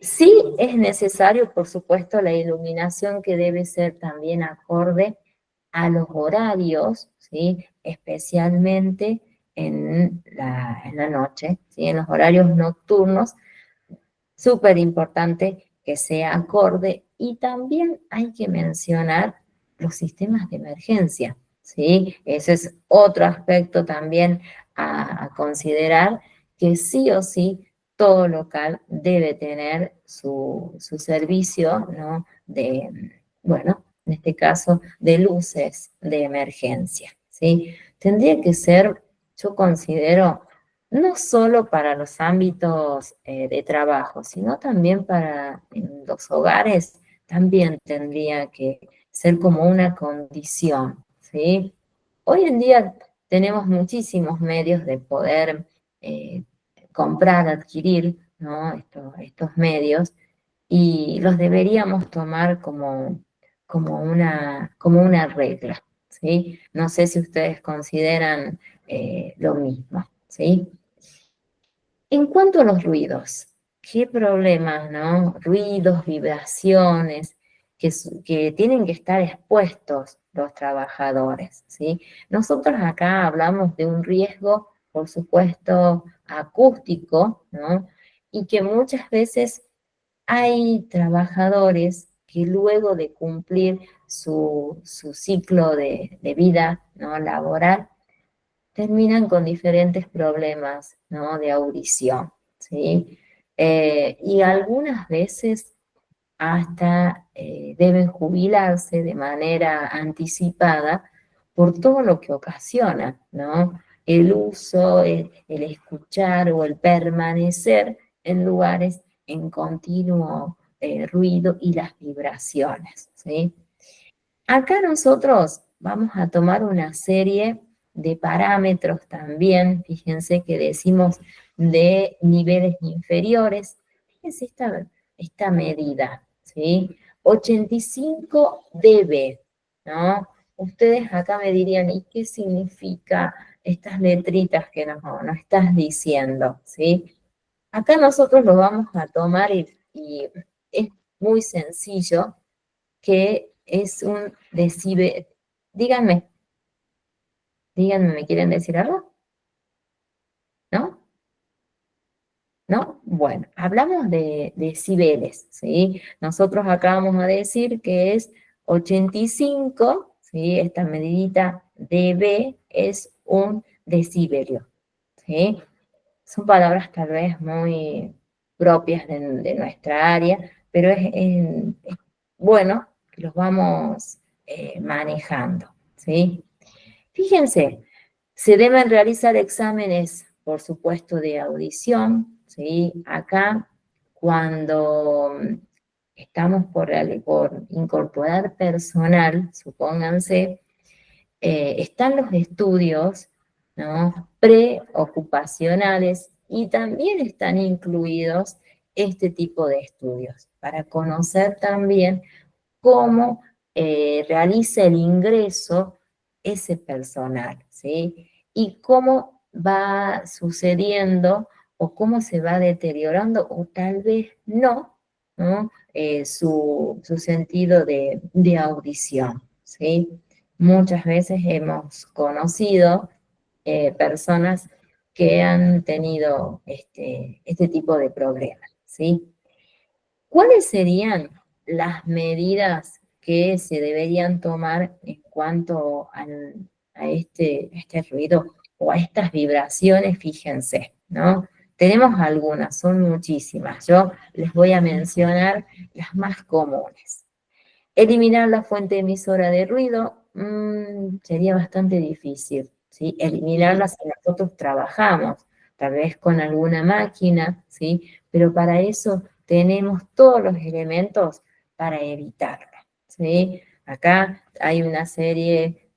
Sí es necesario, por supuesto, la iluminación que debe ser también acorde a los horarios, ¿sí? Especialmente en la noche, ¿sí? En los horarios nocturnos, súper importante que sea acorde y también hay que mencionar los sistemas de emergencia, ¿sí? Ese es otro aspecto también a considerar, que sí o sí todo local debe tener su servicio, ¿no? Bueno, en este caso, de luces de emergencia, ¿sí? Tendría que ser, yo considero, no solo para los ámbitos de trabajo, sino también para en los hogares, también tendría que ser como una condición, ¿sí? Hoy en día tenemos muchísimos medios de poder eh, comprar, adquirir, ¿no? Estos medios y los deberíamos tomar como una regla, ¿sí? No sé si ustedes consideran lo mismo, ¿sí? En cuanto a los ruidos, qué problemas, ¿no? Ruidos, vibraciones, que tienen que estar expuestos los trabajadores, ¿sí? Nosotros acá hablamos de un riesgo, por supuesto, acústico, ¿no? Y que muchas veces hay trabajadores que luego de cumplir su ciclo de vida, ¿no? Laboral, terminan con diferentes problemas, ¿no? De audición, ¿sí? Y algunas veces hasta deben jubilarse de manera anticipada por todo lo que ocasiona, ¿no? El uso, el escuchar o el permanecer en lugares en continuo ruido y las vibraciones, ¿sí? Acá nosotros vamos a tomar una serie de parámetros también, fíjense que decimos de niveles inferiores. Fíjense esta medida, ¿sí? 85 dB, ¿no? Ustedes acá me dirían, ¿y qué significa estas letritas que nos estás diciendo, ¿sí? Acá nosotros lo vamos a tomar y es muy sencillo, que es un decibel. Díganme, díganme, ¿me quieren decir algo? ¿No? ¿No? Bueno, hablamos de decibeles, ¿sí? Nosotros acá vamos a decir que es 85, ¿sí? Esta medidita dB es un decibelio, ¿sí? Son palabras tal vez muy propias de nuestra área, pero es bueno que los vamos manejando, ¿sí? Fíjense, se deben realizar exámenes, por supuesto, de audición, ¿sí? Acá, cuando estamos por incorporar personal, supónganse, están los estudios, ¿no?, preocupacionales y también están incluidos este tipo de estudios para conocer también cómo realiza el ingreso ese personal, ¿sí? Y cómo va sucediendo o cómo se va deteriorando o tal vez no, ¿no? Su sentido de audición, ¿sí? Muchas veces hemos conocido personas que han tenido este tipo de problemas, ¿sí? ¿Cuáles serían las medidas que se deberían tomar en cuanto a este ruido o a estas vibraciones? Fíjense, ¿no? Tenemos algunas, son muchísimas. Yo les voy a mencionar las más comunes. Eliminar la fuente emisora de ruido sería bastante difícil, ¿sí? Eliminarla si nosotros trabajamos, tal vez con alguna máquina, ¿sí? Pero para eso tenemos todos los elementos para evitarla, ¿sí? Acá hay una serie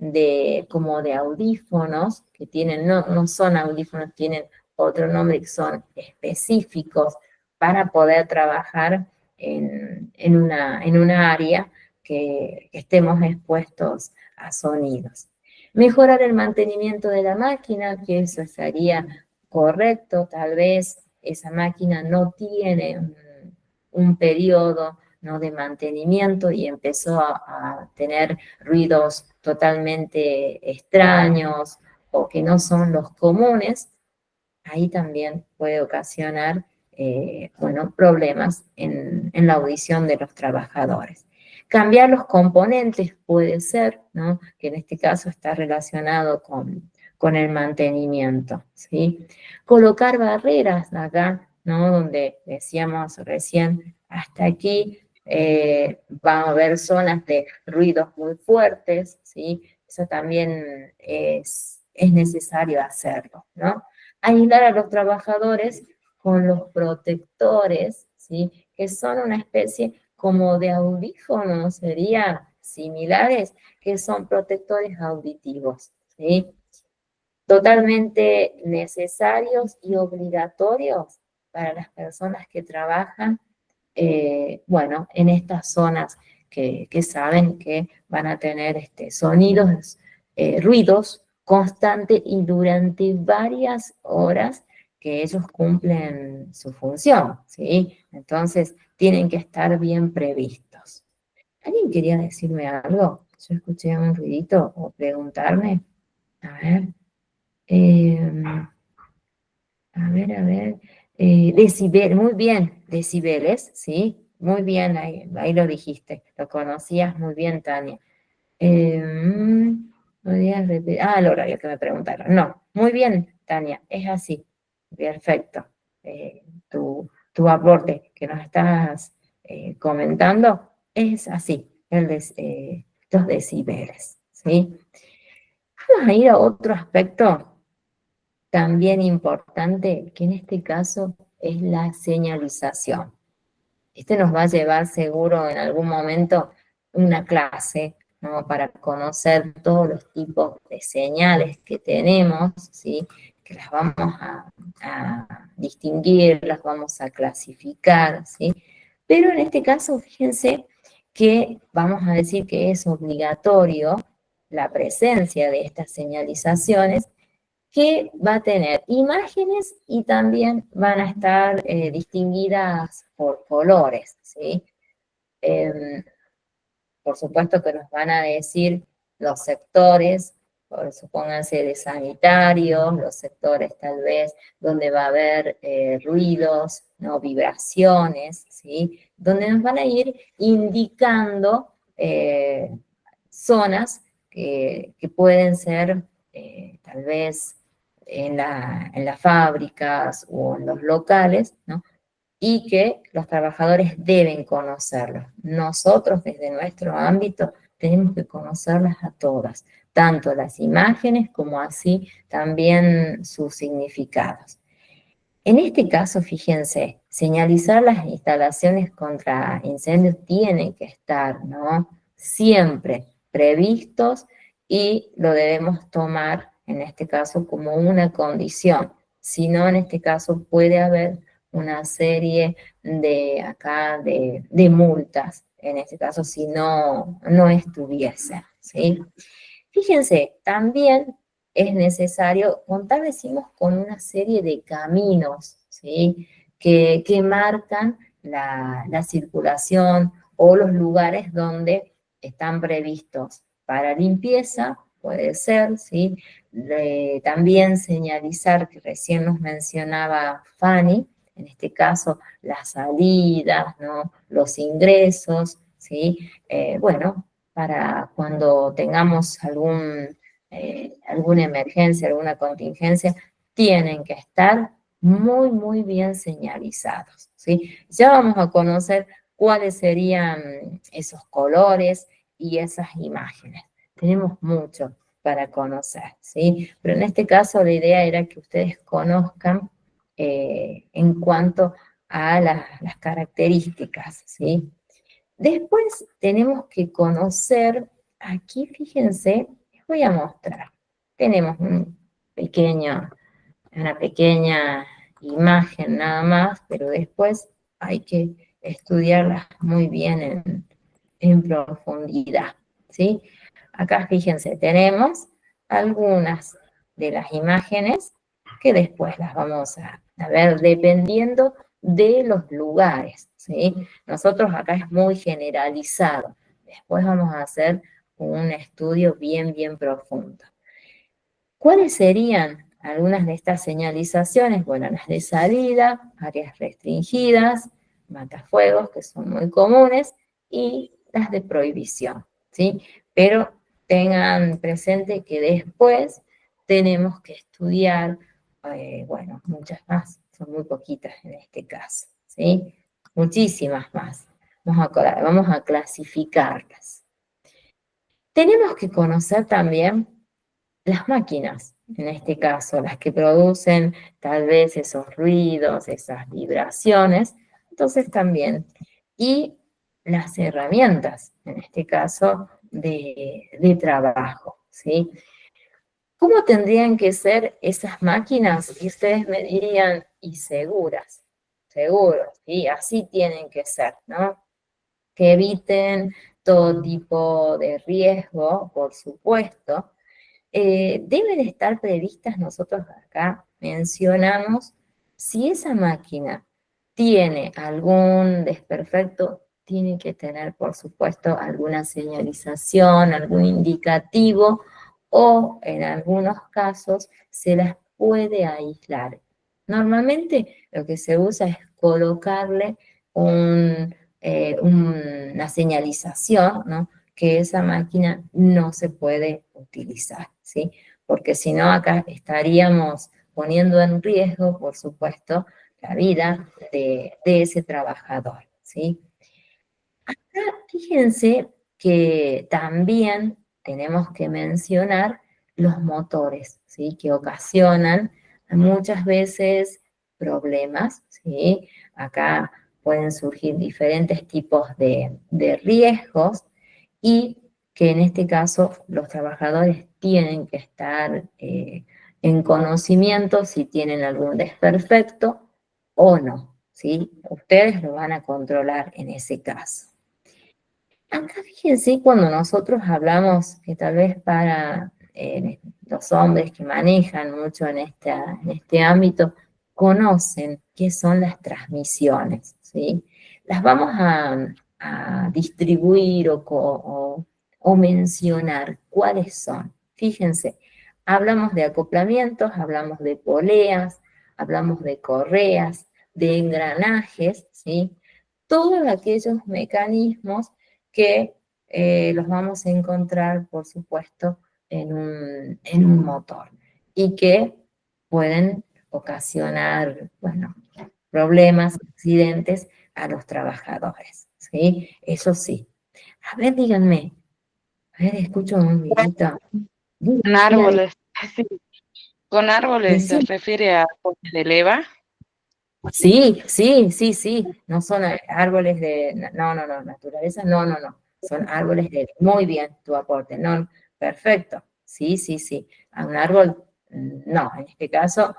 como de audífonos que tienen, no son audífonos, tienen otro nombre que son específicos para poder trabajar en una área que estemos expuestos a sonidos. Mejorar el mantenimiento de la máquina, que eso sería correcto, tal vez esa máquina no tiene un periodo, ¿no?, de mantenimiento y empezó a tener ruidos totalmente extraños o que no son los comunes. Ahí también puede ocasionar bueno, problemas en la audición de los trabajadores. Cambiar los componentes puede ser, ¿no?, que en este caso está relacionado con el mantenimiento, ¿sí? Colocar barreras acá, ¿no?, donde decíamos recién, hasta aquí va a haber zonas de ruidos muy fuertes, ¿sí? Eso también es necesario hacerlo, ¿no? Aislar a los trabajadores con los protectores, ¿sí?, que son una especie como de audífonos, serían similares, que son protectores auditivos, ¿sí? Totalmente necesarios y obligatorios para las personas que trabajan, bueno, en estas zonas que saben que van a tener sonidos, ruidos constantes y durante varias horas que ellos cumplen su función, ¿sí? Entonces, tienen que estar bien previstos. ¿Alguien quería decirme algo? Yo escuché un ruidito o preguntarme. A ver. A ver. Decibel, muy bien, decibeles, ¿sí? Muy bien, ahí lo dijiste, lo conocías muy bien, Tania. ¿Podrías repetir? El horario que me preguntaron. No, muy bien, Tania, es así. Perfecto. Tu aporte que nos estás comentando es así, los decibeles, ¿sí? Vamos a ir a otro aspecto también importante, que en este caso es la señalización. Este nos va a llevar seguro en algún momento una clase, ¿no?, para conocer todos los tipos de señales que tenemos, ¿sí?, que las vamos a distinguir, las vamos a clasificar, ¿sí? Pero en este caso, fíjense que vamos a decir que es obligatorio la presencia de estas señalizaciones, que va a tener imágenes y también van a estar distinguidas por colores, ¿sí? Em, por supuesto que nos van a decir los sectores, supónganse de sanitarios, los sectores tal vez donde va a haber ruidos, ¿no?, vibraciones, ¿sí?, donde nos van a ir indicando zonas que pueden ser tal vez en las fábricas o en los locales, ¿no?, y que los trabajadores deben conocerlos. Nosotros desde nuestro ámbito tenemos que conocerlas a todas, tanto las imágenes como así también sus significados. En este caso, fíjense, señalizar las instalaciones contra incendios tienen que estar, ¿no? Siempre previstos y lo debemos tomar, en este caso, como una condición. Si no, en este caso puede haber una serie de multas, en este caso, si no estuviese, ¿sí? Fíjense, también es necesario contar, decimos, con una serie de caminos, ¿sí? Que marcan la circulación o los lugares donde están previstos para limpieza, puede ser, ¿sí? También señalizar, que recién nos mencionaba Fanny, en este caso, las salidas, ¿no? Los ingresos, ¿sí? Bueno, para cuando tengamos alguna emergencia, alguna contingencia, tienen que estar muy, muy bien señalizados, ¿sí? Ya vamos a conocer cuáles serían esos colores y esas imágenes. Tenemos mucho para conocer, ¿sí? Pero en este caso la idea era que ustedes conozcan en cuanto a las características, ¿sí? Después tenemos que conocer, aquí fíjense, les voy a mostrar. Tenemos una pequeña imagen nada más, pero después hay que estudiarlas muy bien en profundidad, ¿sí? Acá fíjense, tenemos algunas de las imágenes que después las vamos a ver dependiendo de los lugares, ¿sí? Nosotros acá es muy generalizado. Después vamos a hacer un estudio bien, bien profundo. ¿Cuáles serían algunas de estas señalizaciones? Bueno, las de salida, áreas restringidas, matafuegos, que son muy comunes, y las de prohibición, ¿sí? Pero tengan presente que después tenemos que estudiar, bueno, muchas más, son muy poquitas en este caso, ¿sí? Muchísimas más. Vamos a clasificarlas. Tenemos que conocer también las máquinas, en este caso, las que producen tal vez esos ruidos, esas vibraciones, entonces también. Y las herramientas, en este caso, de trabajo, ¿sí? ¿Cómo tendrían que ser esas máquinas? Y ustedes me dirían, y seguras, seguros, y así tienen que ser, ¿no? Que eviten todo tipo de riesgo, por supuesto, deben estar previstas. Nosotros acá mencionamos, si esa máquina tiene algún desperfecto, tiene que tener, por supuesto, alguna señalización, algún indicativo, o en algunos casos se las puede aislar. Normalmente lo que se usa es colocarle una señalización, ¿no? Que esa máquina no se puede utilizar, ¿sí? Porque si no, acá estaríamos poniendo en riesgo, por supuesto, la vida de ese trabajador, ¿sí? Acá fíjense que también tenemos que mencionar los motores, ¿sí? Que ocasionan muchas veces problemas, ¿sí? Acá pueden surgir diferentes tipos de riesgos y que en este caso los trabajadores tienen que estar en conocimiento si tienen algún desperfecto o no, ¿sí? Ustedes lo van a controlar en ese caso. Acá fíjense, cuando nosotros hablamos que tal vez para los hombres que manejan mucho en este ámbito, conocen qué son las transmisiones, ¿sí? Las vamos a distribuir o mencionar cuáles son. Fíjense, hablamos de acoplamientos, hablamos de poleas, hablamos de correas, de engranajes, ¿sí? Todos aquellos mecanismos que los vamos a encontrar, por supuesto, en un motor y que pueden ocasionar, bueno, problemas, accidentes a los trabajadores, ¿sí? Eso sí. A ver, díganme, a ver, escucho un videito. Con Díganme, árboles, sí, con árboles se decime. refiere a árboles de leva. Sí, sí, sí, sí, no son árboles de, no, no, no, naturaleza, no, no, no, son árboles de, muy bien tu aporte, no, perfecto, sí, sí, sí, a un árbol, no, en este caso,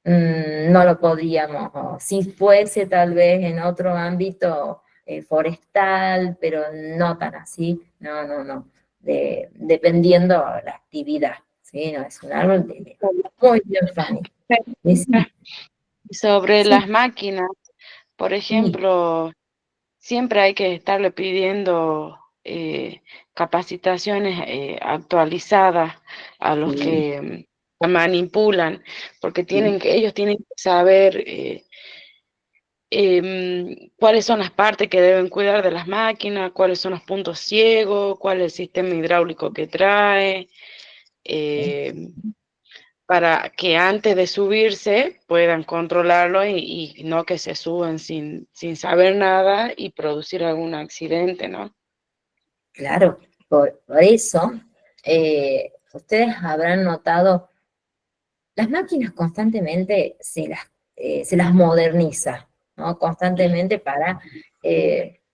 no lo podríamos, o si fuese tal vez en otro ámbito forestal, pero no tan así, no, no, no, dependiendo la actividad, sí, no, es un árbol de, muy bien, Fanny, sí, Sobre sí, las máquinas, por sí, ejemplo, siempre hay que estarle pidiendo capacitaciones actualizadas a los sí. que manipulan, porque Sí, ellos tienen que saber cuáles son las partes que deben cuidar de las máquinas, cuáles son los puntos ciegos, cuál es el sistema hidráulico que trae, em, para que antes de subirse puedan controlarlo y no que se suban sin saber nada y producir algún accidente, ¿no? claro, por eso ustedes habrán notado, las máquinas constantemente se las moderniza, ¿no? Constantemente para,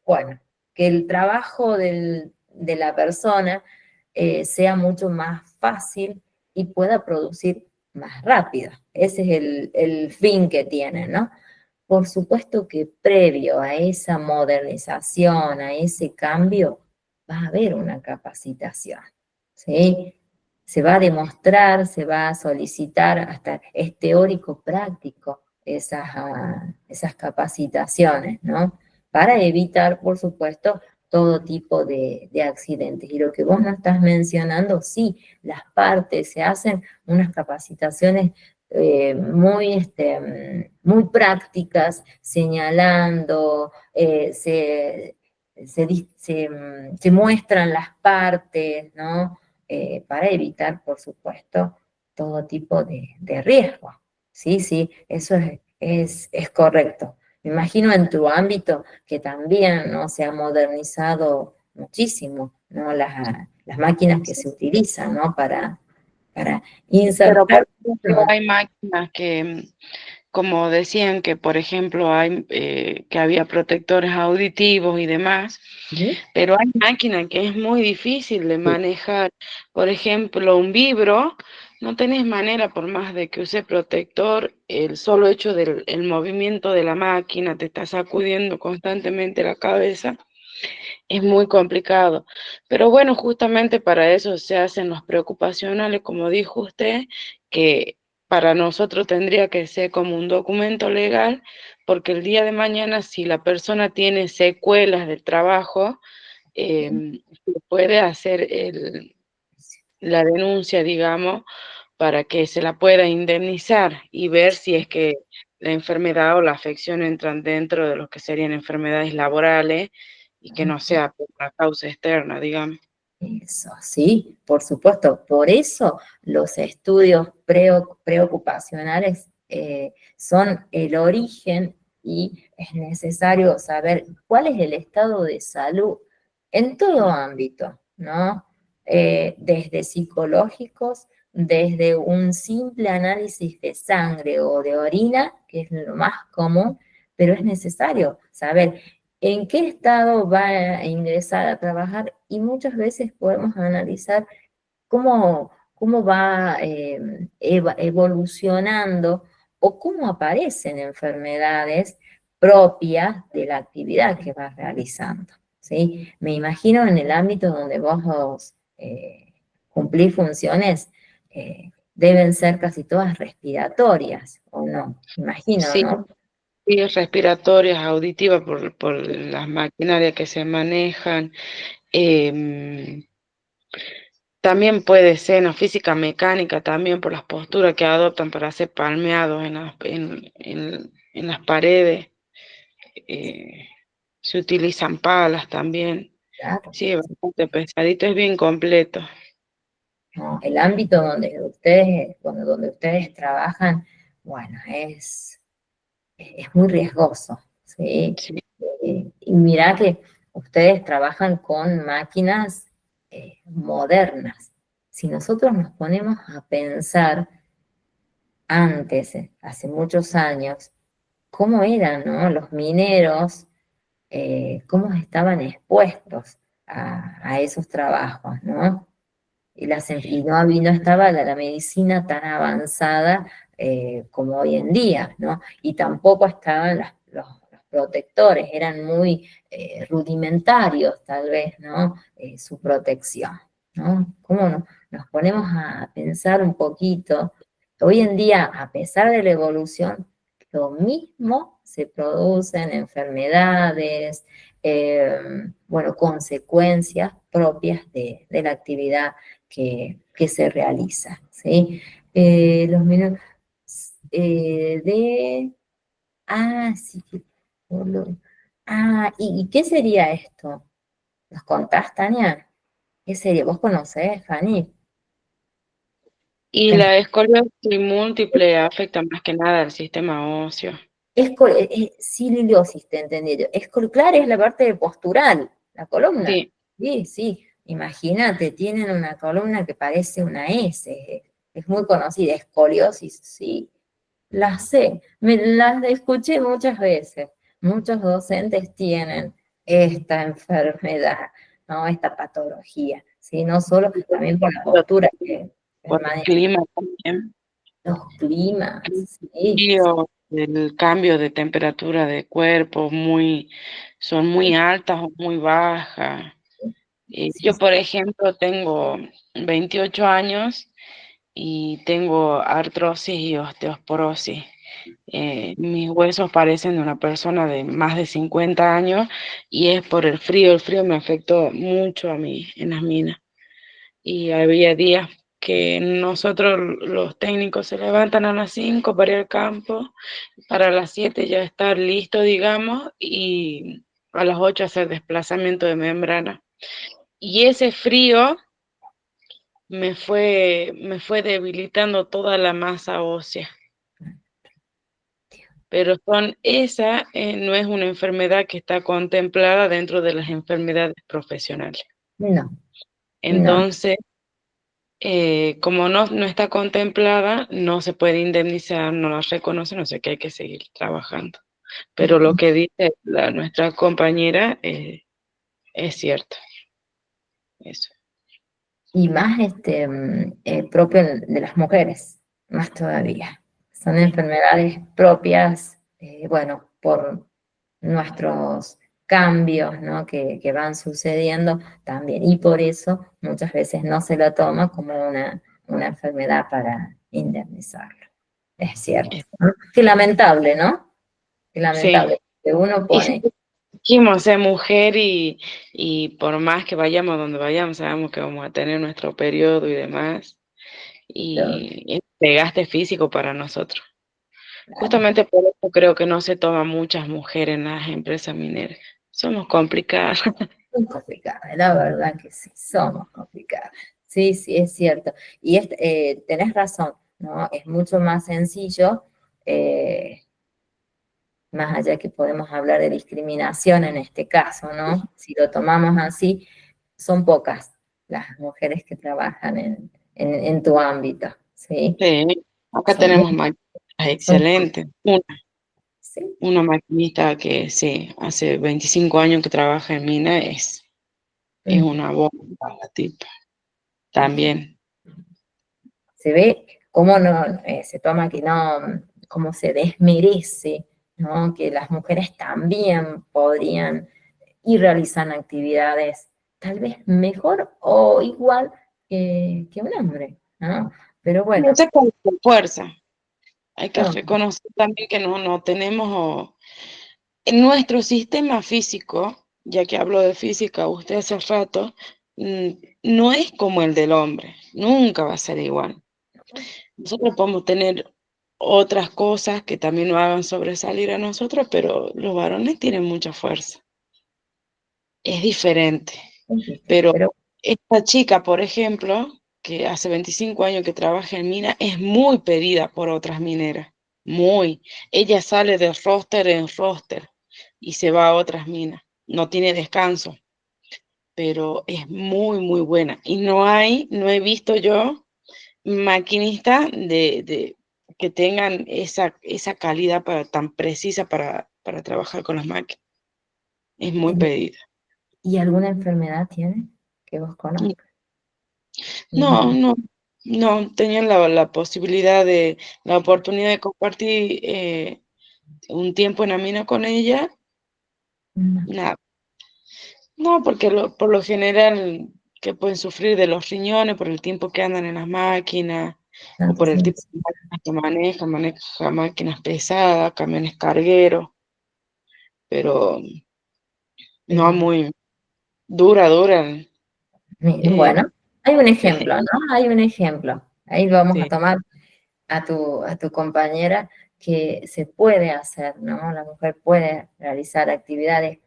bueno, que el trabajo de la persona sea mucho más fácil y pueda producir más rápido. Ese es el fin que tienen, ¿no? Por supuesto que previo a esa modernización, a ese cambio, va a haber una capacitación, ¿sí? Se va a demostrar, se va a solicitar, hasta es teórico práctico esas capacitaciones, ¿no? Para evitar, por supuesto, todo tipo de accidentes. Y lo que vos no estás mencionando, sí, las partes se hacen unas capacitaciones muy prácticas, señalando, se muestran las partes, ¿no? Para evitar, por supuesto, todo tipo de riesgo. Sí, sí, eso es correcto. Me imagino en tu ámbito que también, ¿no? Se ha modernizado muchísimo, ¿no? Las máquinas que se utilizan, ¿no? Para Pero, insertar. por ejemplo, hay máquinas que, como decían, que por ejemplo hay que había protectores auditivos y demás, ¿Sí? pero hay máquinas que es muy difícil de manejar. Por ejemplo, un vibro, no tenés manera, por más de que use protector, el solo hecho del el movimiento de la máquina te está sacudiendo constantemente la cabeza. Es muy complicado, pero bueno, justamente para eso se hacen los preocupacionales, como dijo usted, que para nosotros tendría que ser como un documento legal, porque el día de mañana, si la persona tiene secuelas del trabajo, se puede hacer la denuncia, digamos, para que se la pueda indemnizar y ver si es que la enfermedad o la afección entran dentro de lo que serían enfermedades laborales y que no sea por una causa externa, digamos. Eso, sí, por supuesto. Por eso los estudios preocupacionales son el origen y es necesario saber cuál es el estado de salud en todo ámbito, ¿no? Desde psicológicos, desde un simple análisis de sangre o de orina, que es lo más común, pero es necesario saber en qué estado va a ingresar a trabajar y muchas veces podemos analizar cómo va evolucionando o cómo aparecen enfermedades propias de la actividad que vas realizando. ¿Sí? Me imagino en el ámbito donde vos cumplís funciones, deben ser casi todas respiratorias, ¿o no? Imagino, Sí, ¿no? sí, respiratorias, auditivas por las maquinarias que se manejan. em, También puede ser no física mecánica, también por las posturas que adoptan para hacer palmeados en las paredes. eh, Se utilizan palas también. Claro. Sí, es bastante pesadito, es bien completo. ¿No? El ámbito donde ustedes trabajan, bueno, es muy riesgoso, ¿sí? Sí, Y mira que ustedes trabajan con máquinas modernas. Si nosotros nos ponemos a pensar antes, hace muchos años, cómo eran, ¿no? Los mineros, cómo estaban expuestos a esos trabajos, ¿no? Y no estaba la medicina tan avanzada como hoy en día, ¿no? Y tampoco estaban los protectores, eran muy rudimentarios tal vez, ¿no? Su protección, ¿no? ¿Cómo nos ponemos a pensar un poquito? Hoy en día, a pesar de la evolución, lo mismo se producen enfermedades, bueno, consecuencias propias de la actividad que se realiza, ¿sí? Los minutos de... Ah, sí, ¿y qué sería esto? ¿Nos contás, Tania? ¿Qué sería? ¿Vos conocés, Fanny? Y la escoliosis múltiple afecta más que nada al sistema óseo. Sililosis, te entendí yo. Escolar es la parte postural, la columna. Sí, Sí, sí. Imagínate, tienen una columna que parece una S. Es muy conocida, escoliosis, sí. Las sé, me las escuché muchas veces. Muchos docentes tienen esta enfermedad, ¿no? Esta patología, ¿sí? No solo, también por la postura que por el permanece, clima también. los climas, sí, Frío, el cambio de temperatura de cuerpo, son muy altas o muy bajas. sí, Yo, por ejemplo, tengo 28 años y tengo artrosis y osteoporosis. Mis huesos parecen de una persona de más de 50 años y es por el frío. El frío me afectó mucho a mí en las minas. Y había días que nosotros los técnicos se levantan a las 5 para ir al campo, para las 7 ya estar listo, digamos, y a las 8 hacer desplazamiento de membrana. Y ese frío me fue debilitando toda la masa ósea. Pero esa no es una enfermedad que está contemplada dentro de las enfermedades profesionales. no, no. Entonces, como no está contemplada, no se puede indemnizar, no la reconoce, no sé qué hay que seguir trabajando. Pero lo que dice nuestra compañera es cierto, eso. Y más propio de las mujeres, más todavía. Son enfermedades propias, bueno, por nuestros cambios, ¿no? que van sucediendo también. Y por eso muchas veces no se la toma como una enfermedad para indemnizarlo. Es cierto, ¿no? Qué lamentable, ¿no? Qué Sí, lamentable que uno y si pone... dijimos ser mujer y por más que vayamos donde vayamos, sabemos que vamos a tener nuestro periodo y demás, y es desgaste físico para nosotros. Claro, Justamente por eso creo que no se toman muchas mujeres en las empresas mineras. Somos complicadas. muy complicada, la verdad que sí, somos complicadas. Sí, sí, es cierto. Y tenés razón, ¿no? Es mucho más sencillo, eh, más allá que podemos hablar de discriminación en este caso, ¿no? Si lo tomamos así, son pocas las mujeres que trabajan en tu ámbito, ¿sí? Sí, acá Son muy, tenemos maquinistas son, excelentes. sí. Una maquinista que sí, hace 25 años que trabaja en mina, es Mm. una bomba la tipa. También. Se ve cómo no, se toma que no, cómo se desmerece, ¿no? Que las mujeres también podrían ir realizando actividades tal vez mejor o igual que un hombre, ¿no? Pero No bueno, sé con fuerza. Hay que no, reconocer también que no tenemos en nuestro sistema físico, ya que hablo de física usted hace rato, mm, no es como el del hombre, nunca va a ser igual. Nosotros podemos tener otras cosas que también nos hagan sobresalir a nosotros, pero los varones tienen mucha fuerza. Es diferente. Pero pero esta chica, por ejemplo, que hace 25 años que trabaja en mina, es muy pedida por otras mineras. Muy. Ella sale de roster en roster y se va a otras minas. No tiene descanso, pero es muy, muy buena. Y no he visto yo maquinista que tengan esa calidad tan precisa para trabajar con las máquinas. Es muy pedida. ¿Y alguna enfermedad tiene que vos conozcas? No, Ninguna. no, no, tenían la posibilidad la oportunidad de compartir un tiempo en Amina con ella, No, nada. No, porque por lo general que pueden sufrir de los riñones por el tiempo que andan en las máquinas o tanto por el sí. tipo de máquinas que maneja máquinas pesadas, camiones cargueros, pero no Pero, muy dura. eh, bueno, hay un ejemplo, ¿no? Hay un ejemplo. Ahí vamos a sí, tomar a tu compañera que se puede hacer, ¿no? La mujer puede realizar actividades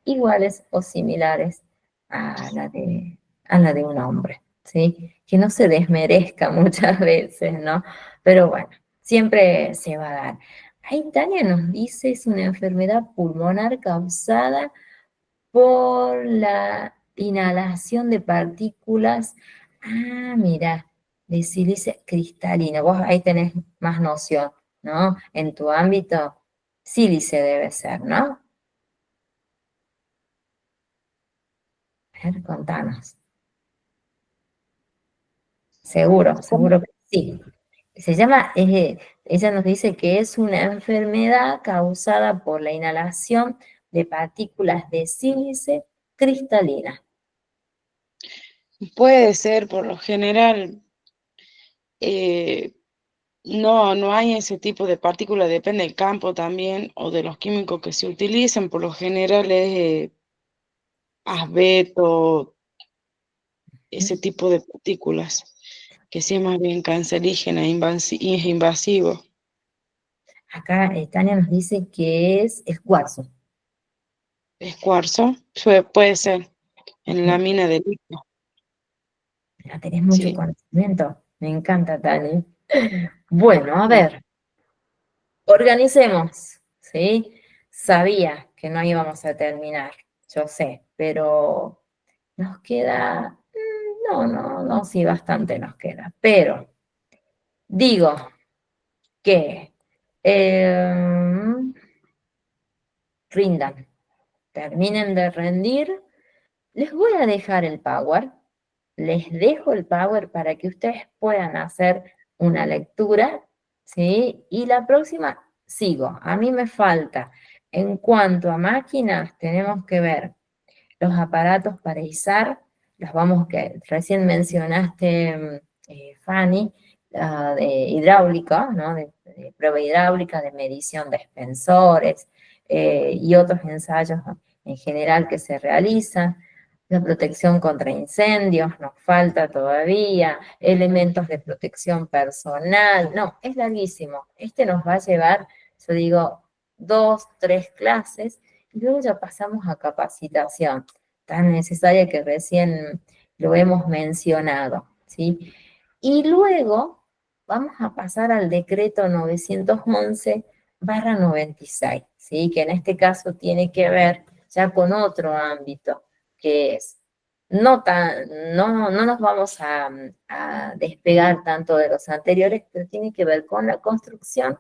iguales o similares a la de, a la de un hombre, ¿sí? Que no se desmerezca muchas veces, ¿no? Pero bueno, siempre se va a dar. Ahí Tania nos dice, es una enfermedad pulmonar causada por la inhalación de partículas, mira, de sílice cristalino. Vos ahí tenés más noción, ¿no? En tu ámbito, sílice debe ser, ¿no? A ver, contanos. Seguro, ¿cómo? seguro que sí. Se llama, ella nos dice que es una enfermedad causada por la inhalación de partículas de sílice cristalina. Puede ser, por lo general, eh, no hay ese tipo de partículas, depende del campo también o de los químicos que se utilizan, por lo general es asbesto, ese tipo de partículas, que sí es más bien cancerígena, y es invasivo. Acá Tania nos dice que es el cuarzo. Es cuarzo, puede ser, en la mina de litio, Ya tenés mucho sí. conocimiento. Me encanta, Tani. Bueno, a No, ver, organicemos, ¿sí? Sabía que no íbamos a terminar, yo sé, pero nos queda, no, sí, bastante nos queda. Pero digo que rindan, terminen de rendir. Les voy a dejar el Power, les dejo el Power para que ustedes puedan hacer una lectura, ¿sí? Y la próxima sigo. A mí me falta, en cuanto a máquinas, tenemos que ver los aparatos para izar, los vamos que recién mencionaste, Fanny, de hidráulica, ¿no? De prueba hidráulica, de medición de expensores y otros ensayos en general que se realizan. La protección contra incendios, nos falta todavía, elementos de protección personal, no, es larguísimo. Este nos va a llevar, yo digo, 2, 3 clases y luego ya pasamos a capacitación, tan necesaria que recién lo hemos mencionado, ¿sí? Y luego vamos a pasar al decreto 911/96, ¿sí? Que en este caso tiene que ver ya con otro ámbito, que es, no nos vamos a despegar tanto de los anteriores, pero tiene que ver con la construcción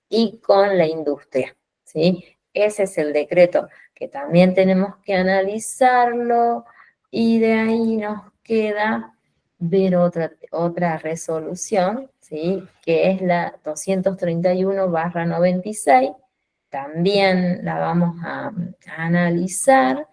y con la industria, ¿sí? Ese es el decreto que también tenemos que analizarlo y de ahí nos queda ver otra resolución, ¿sí? Que es la 231/96, también la vamos a analizar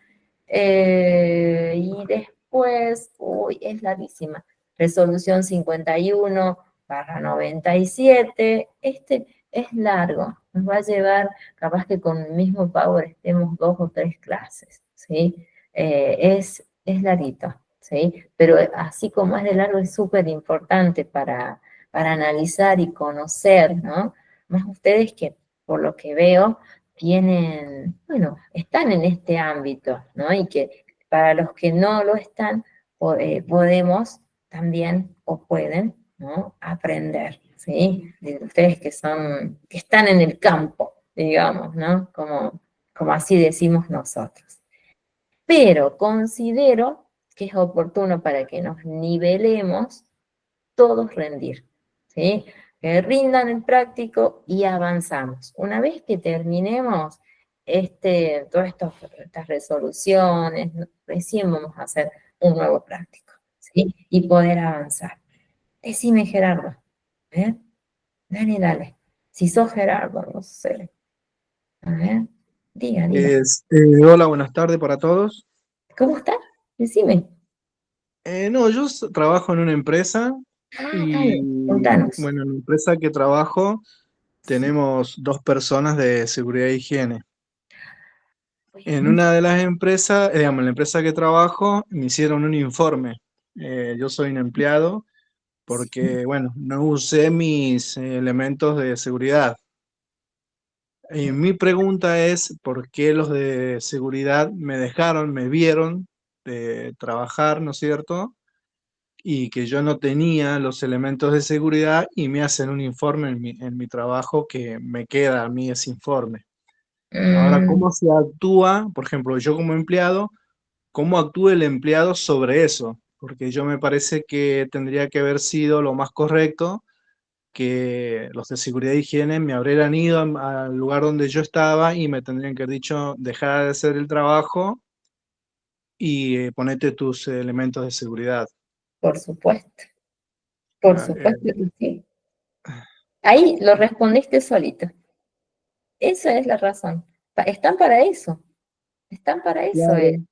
y después, uy, es larguísima, resolución 51/97, este es largo, nos va a llevar, capaz que con el mismo Power estemos 2 o 3 clases, ¿sí? Es larguito, ¿sí? Pero así como es de largo, es súper importante para analizar y conocer, ¿no? Más ustedes que, por lo que veo, tienen, bueno, están en este ámbito, ¿no? Y que para los que no lo están, podemos también o pueden, ¿no? Aprender, ¿sí? De ustedes que están en el campo, digamos, ¿no? Como así decimos nosotros. Pero considero que es oportuno para que nos nivelemos todos rendir, ¿sí? que rindan el práctico y avanzamos. Una vez que terminemos todas estas resoluciones, recién vamos a hacer un nuevo práctico, ¿sí? Y poder avanzar. Decime, Gerardo, ¿eh? Dale, dale. Si sos Gerardo, no sé. A ver, diga. Hola, buenas tardes para todos. ¿Cómo estás? Decime. No, yo trabajo en una empresa Ah, dale, y contanos. bueno, en la empresa que trabajo Sí. tenemos dos personas de seguridad e higiene. En Bueno, una de las empresas, digamos, en la empresa que trabajo, me hicieron un informe. Yo soy un empleado sí. porque, bueno, no usé mis elementos de seguridad. Y mi pregunta es, ¿por qué los de seguridad me dejaron, me vieron de trabajar, ¿no es cierto? Y que yo no tenía los elementos de seguridad y me hacen un informe en mi trabajo que me queda a mí ese informe. Ahora, Mm, ¿cómo se actúa, por ejemplo, yo como empleado, cómo actúa el empleado sobre eso? Porque yo me parece que tendría que haber sido lo más correcto que los de seguridad e higiene me habrían ido al lugar donde yo estaba y me tendrían que haber dicho, dejar de hacer el trabajo y ponete tus elementos de seguridad. por supuesto, por Ah, supuesto que sí. Ahí lo respondiste solito. Esa es la razón. Están para eso. Están para eso. claro.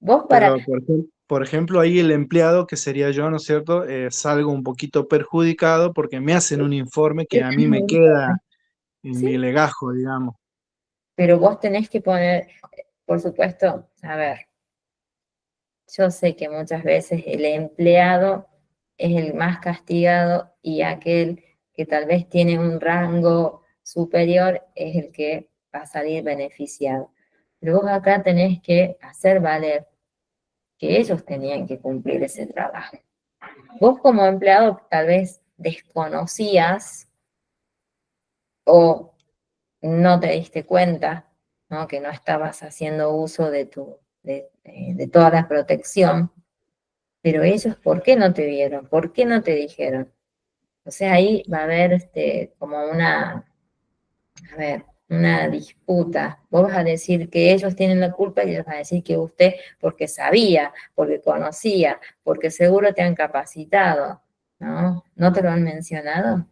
Vos para... Pero, por ejemplo, ahí el empleado, que sería yo, ¿no es cierto? Salgo un poquito perjudicado porque me hacen un informe que a mí me queda en mi Sí, legajo, digamos. pero vos tenés que poner, por supuesto, a ver, yo sé que muchas veces el empleado es el más castigado y aquel que tal vez tiene un rango superior es el que va a salir beneficiado. Pero vos acá tenés que hacer valer que ellos tenían que cumplir ese trabajo. Vos como empleado tal vez desconocías o no te diste cuenta, ¿no? Que no estabas haciendo uso de toda la protección, pero ellos, ¿por qué no te vieron? ¿Por qué no te dijeron? O sea, ahí va a haber como a ver, una disputa. Vos vas a decir que ellos tienen la culpa y ellos van a decir que usted, porque sabía, porque conocía, porque seguro te han capacitado, ¿no? ¿No te lo han mencionado?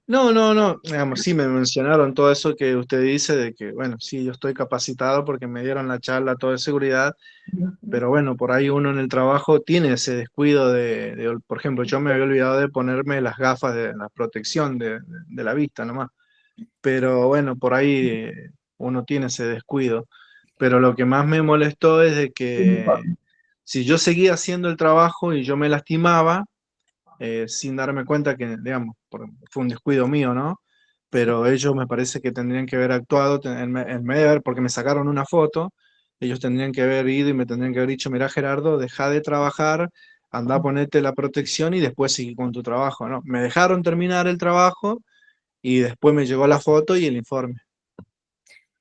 No, no, no, digamos, sí me mencionaron todo eso que usted dice de que, bueno, sí, yo estoy capacitado porque me dieron la charla todo de seguridad. Pero bueno, por ahí uno en el trabajo tiene ese descuido por ejemplo, yo me había olvidado de ponerme las gafas de la protección de la vista nomás. Pero bueno, por ahí uno tiene ese descuido. Pero lo que más me molestó es de que si yo seguía haciendo el trabajo y yo me lastimaba, sin darme cuenta que, digamos, fue un descuido mío, ¿no? Pero ellos me parece que tendrían que haber actuado, en vez de haber, porque me sacaron una foto, ellos tendrían que haber ido y me tendrían que haber dicho, mira Gerardo, deja de trabajar, anda a ponerte la protección y después sigue con tu trabajo, ¿no? Me dejaron terminar el trabajo y después me llegó la foto y el informe.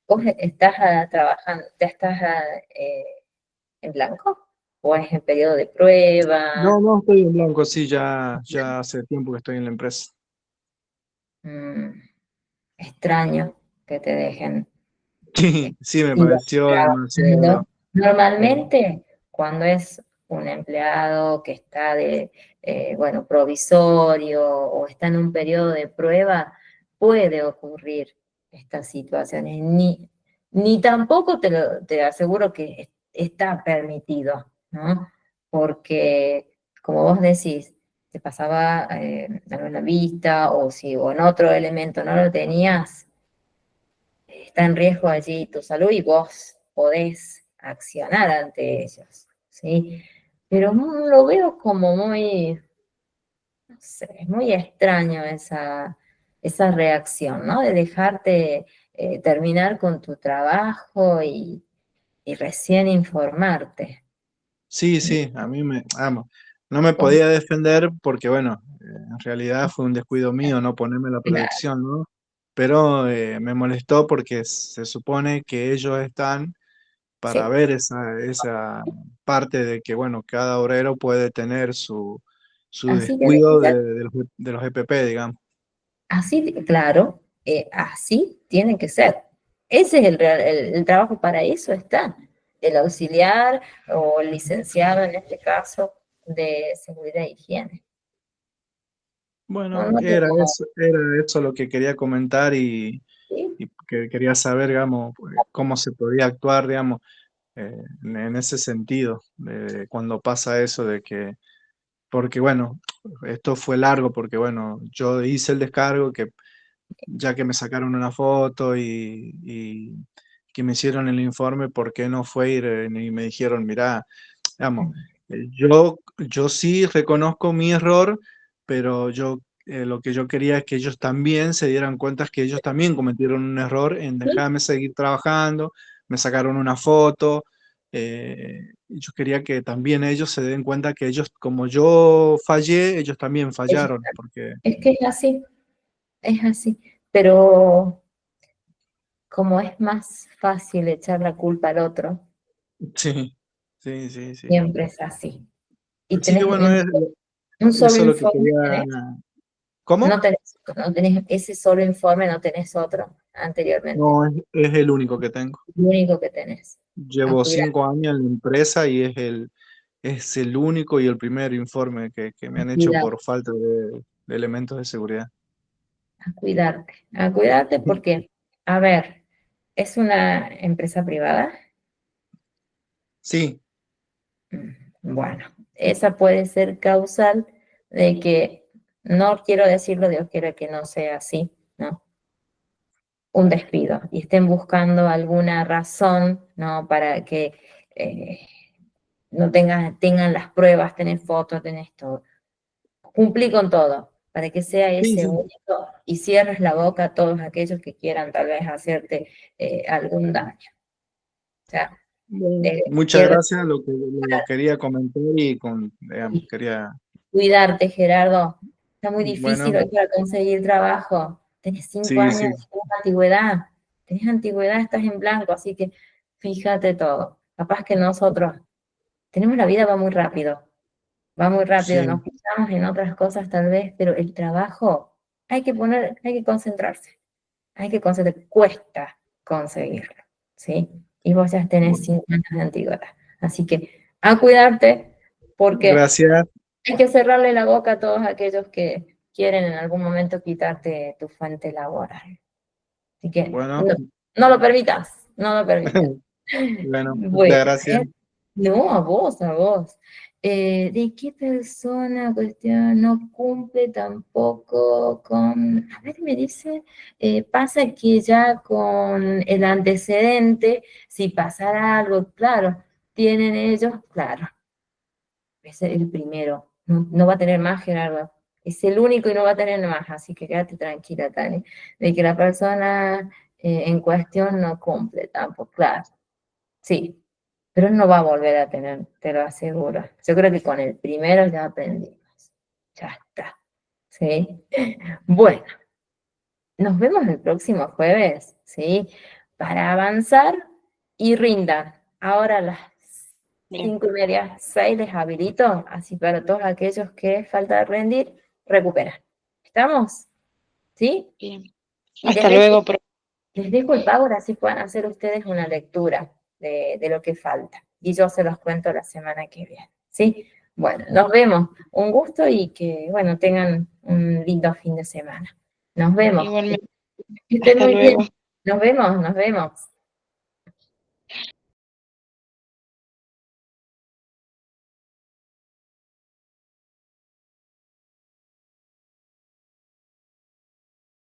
¿Vos estás trabajando, ya estás en blanco? ¿O es en periodo de prueba? No, no estoy en blanco, sí, ya hace tiempo que estoy en la empresa. Mm, extraño que te dejen Sí, sí, me siga pareció demasiado. trabajando. Normalmente, cuando es un empleado que está bueno, provisorio o está en un periodo de prueba, puede ocurrir estas situaciones. Ni tampoco te aseguro que está permitido, ¿no? Porque, como vos decís, te pasaba algo en la vista o si o en otro elemento no lo tenías, está en riesgo allí tu salud y vos podés accionar ante ellos, ¿sí? Pero lo veo como muy, no sé, es muy extraño esa reacción, ¿no? De dejarte terminar con tu trabajo y recién informarte. Sí, sí, a mí no me podía defender porque, bueno, en realidad fue un descuido mío no ponerme la Claro, protección, ¿no? Pero me molestó porque se supone que ellos están para sí, ver esa parte de que, bueno, cada obrero puede tener Así tiene que descuido ser. de los EPP, digamos. Así, claro, así tiene que ser. Ese es el trabajo, para eso está. El auxiliar o el licenciado, en este caso, de seguridad e higiene. No, Bueno, no era tengo, eso lo que quería comentar ¿sí? y que quería saber, digamos, cómo se podía actuar, digamos, en ese sentido, de cuando pasa eso de que, porque bueno, esto fue largo, porque bueno, yo hice el descargo, que ya que me sacaron una foto y que me hicieron el informe, ¿por qué no fue y me dijeron, mira, digamos, yo sí reconozco mi error, pero lo que yo quería es que ellos también se dieran cuenta que ellos también cometieron un error en ¿Sí? dejarme seguir trabajando, me sacaron una foto, y yo quería que también ellos se den cuenta que ellos, como yo fallé, ellos también Es, fallaron, porque es que es así. Pero como es más fácil echar la culpa al otro, sí, sí, sí, sí. siempre es así. Y Así que tenés bueno, un solo eso es lo que informe, quería. ¿Cómo? no tenés ese solo informe, no tenés otro anteriormente. No, es el único que tengo. Lo único que tenés. A Llevo cuidar, 5 años en la empresa y es el único y el primer informe que me a han hecho cuidar, por falta de elementos de seguridad. a cuidarte porque, a ver, es una empresa privada. Sí, Bueno, esa puede ser causal de que, no quiero decirlo, Dios quiera que no sea así, ¿no? Un despido y estén buscando alguna razón, ¿no? Para que eh, no tengan las pruebas, tenés fotos, tenés todo. Cumplí con todo, para que sea sí, ese sí. único y cierres la boca a todos aquellos que quieran tal vez hacerte algún daño. O sea, Bueno, muchas quiero gracias, lo quería comentar y digamos, quería, cuidarte, Gerardo. Está muy difícil bueno, hoy para conseguir trabajo. Tenés 5 años, sí, tenés antigüedad. Tenés antigüedad, estás en blanco, así que fíjate todo. Capaz que nosotros tenemos la vida, va muy rápido, nos sí, fijamos en otras cosas tal vez, pero el trabajo hay que concentrarse, cuesta conseguirlo, ¿sí? Y vos ya tenés bueno, 5 años de antigüedad. Así que a cuidarte, porque gracias, hay que cerrarle la boca a todos aquellos que quieren en algún momento quitarte tu fuente laboral. Así que bueno, no lo permitas, no lo permitas. bueno, muchas Bueno, gracias. no, a vos, a vos. ¿De qué persona cuestión no cumple tampoco con, a ver, me dice, pasa que ya con el antecedente, si pasara algo, claro, tienen ellos, claro, es el primero, no va a tener más, Gerardo. Es el único y no va a tener más, así que quédate tranquila, Tani, de que la persona en cuestión no cumple tampoco, claro. Sí, pero no va a volver a tener, te lo aseguro. Yo creo que con el primero ya aprendimos. Ya está. ¿Sí? Bueno, nos vemos el próximo jueves, ¿sí? Para avanzar y rindan. Ahora a las Bien, 5:30, 6 les habilito, así para todos aquellos que falta de rendir, recuperan. ¿Estamos? ¿Sí? bien. Y Hasta luego, profe. les dejo el power, así puedan hacer ustedes una lectura de lo que falta. Y yo se los cuento la semana que viene. ¿Sí? Bueno, nos vemos. Un gusto y que, bueno, tengan un lindo fin de semana. Nos vemos. Igualmente, Que estén hasta muy bien. luego. Nos vemos, nos vemos.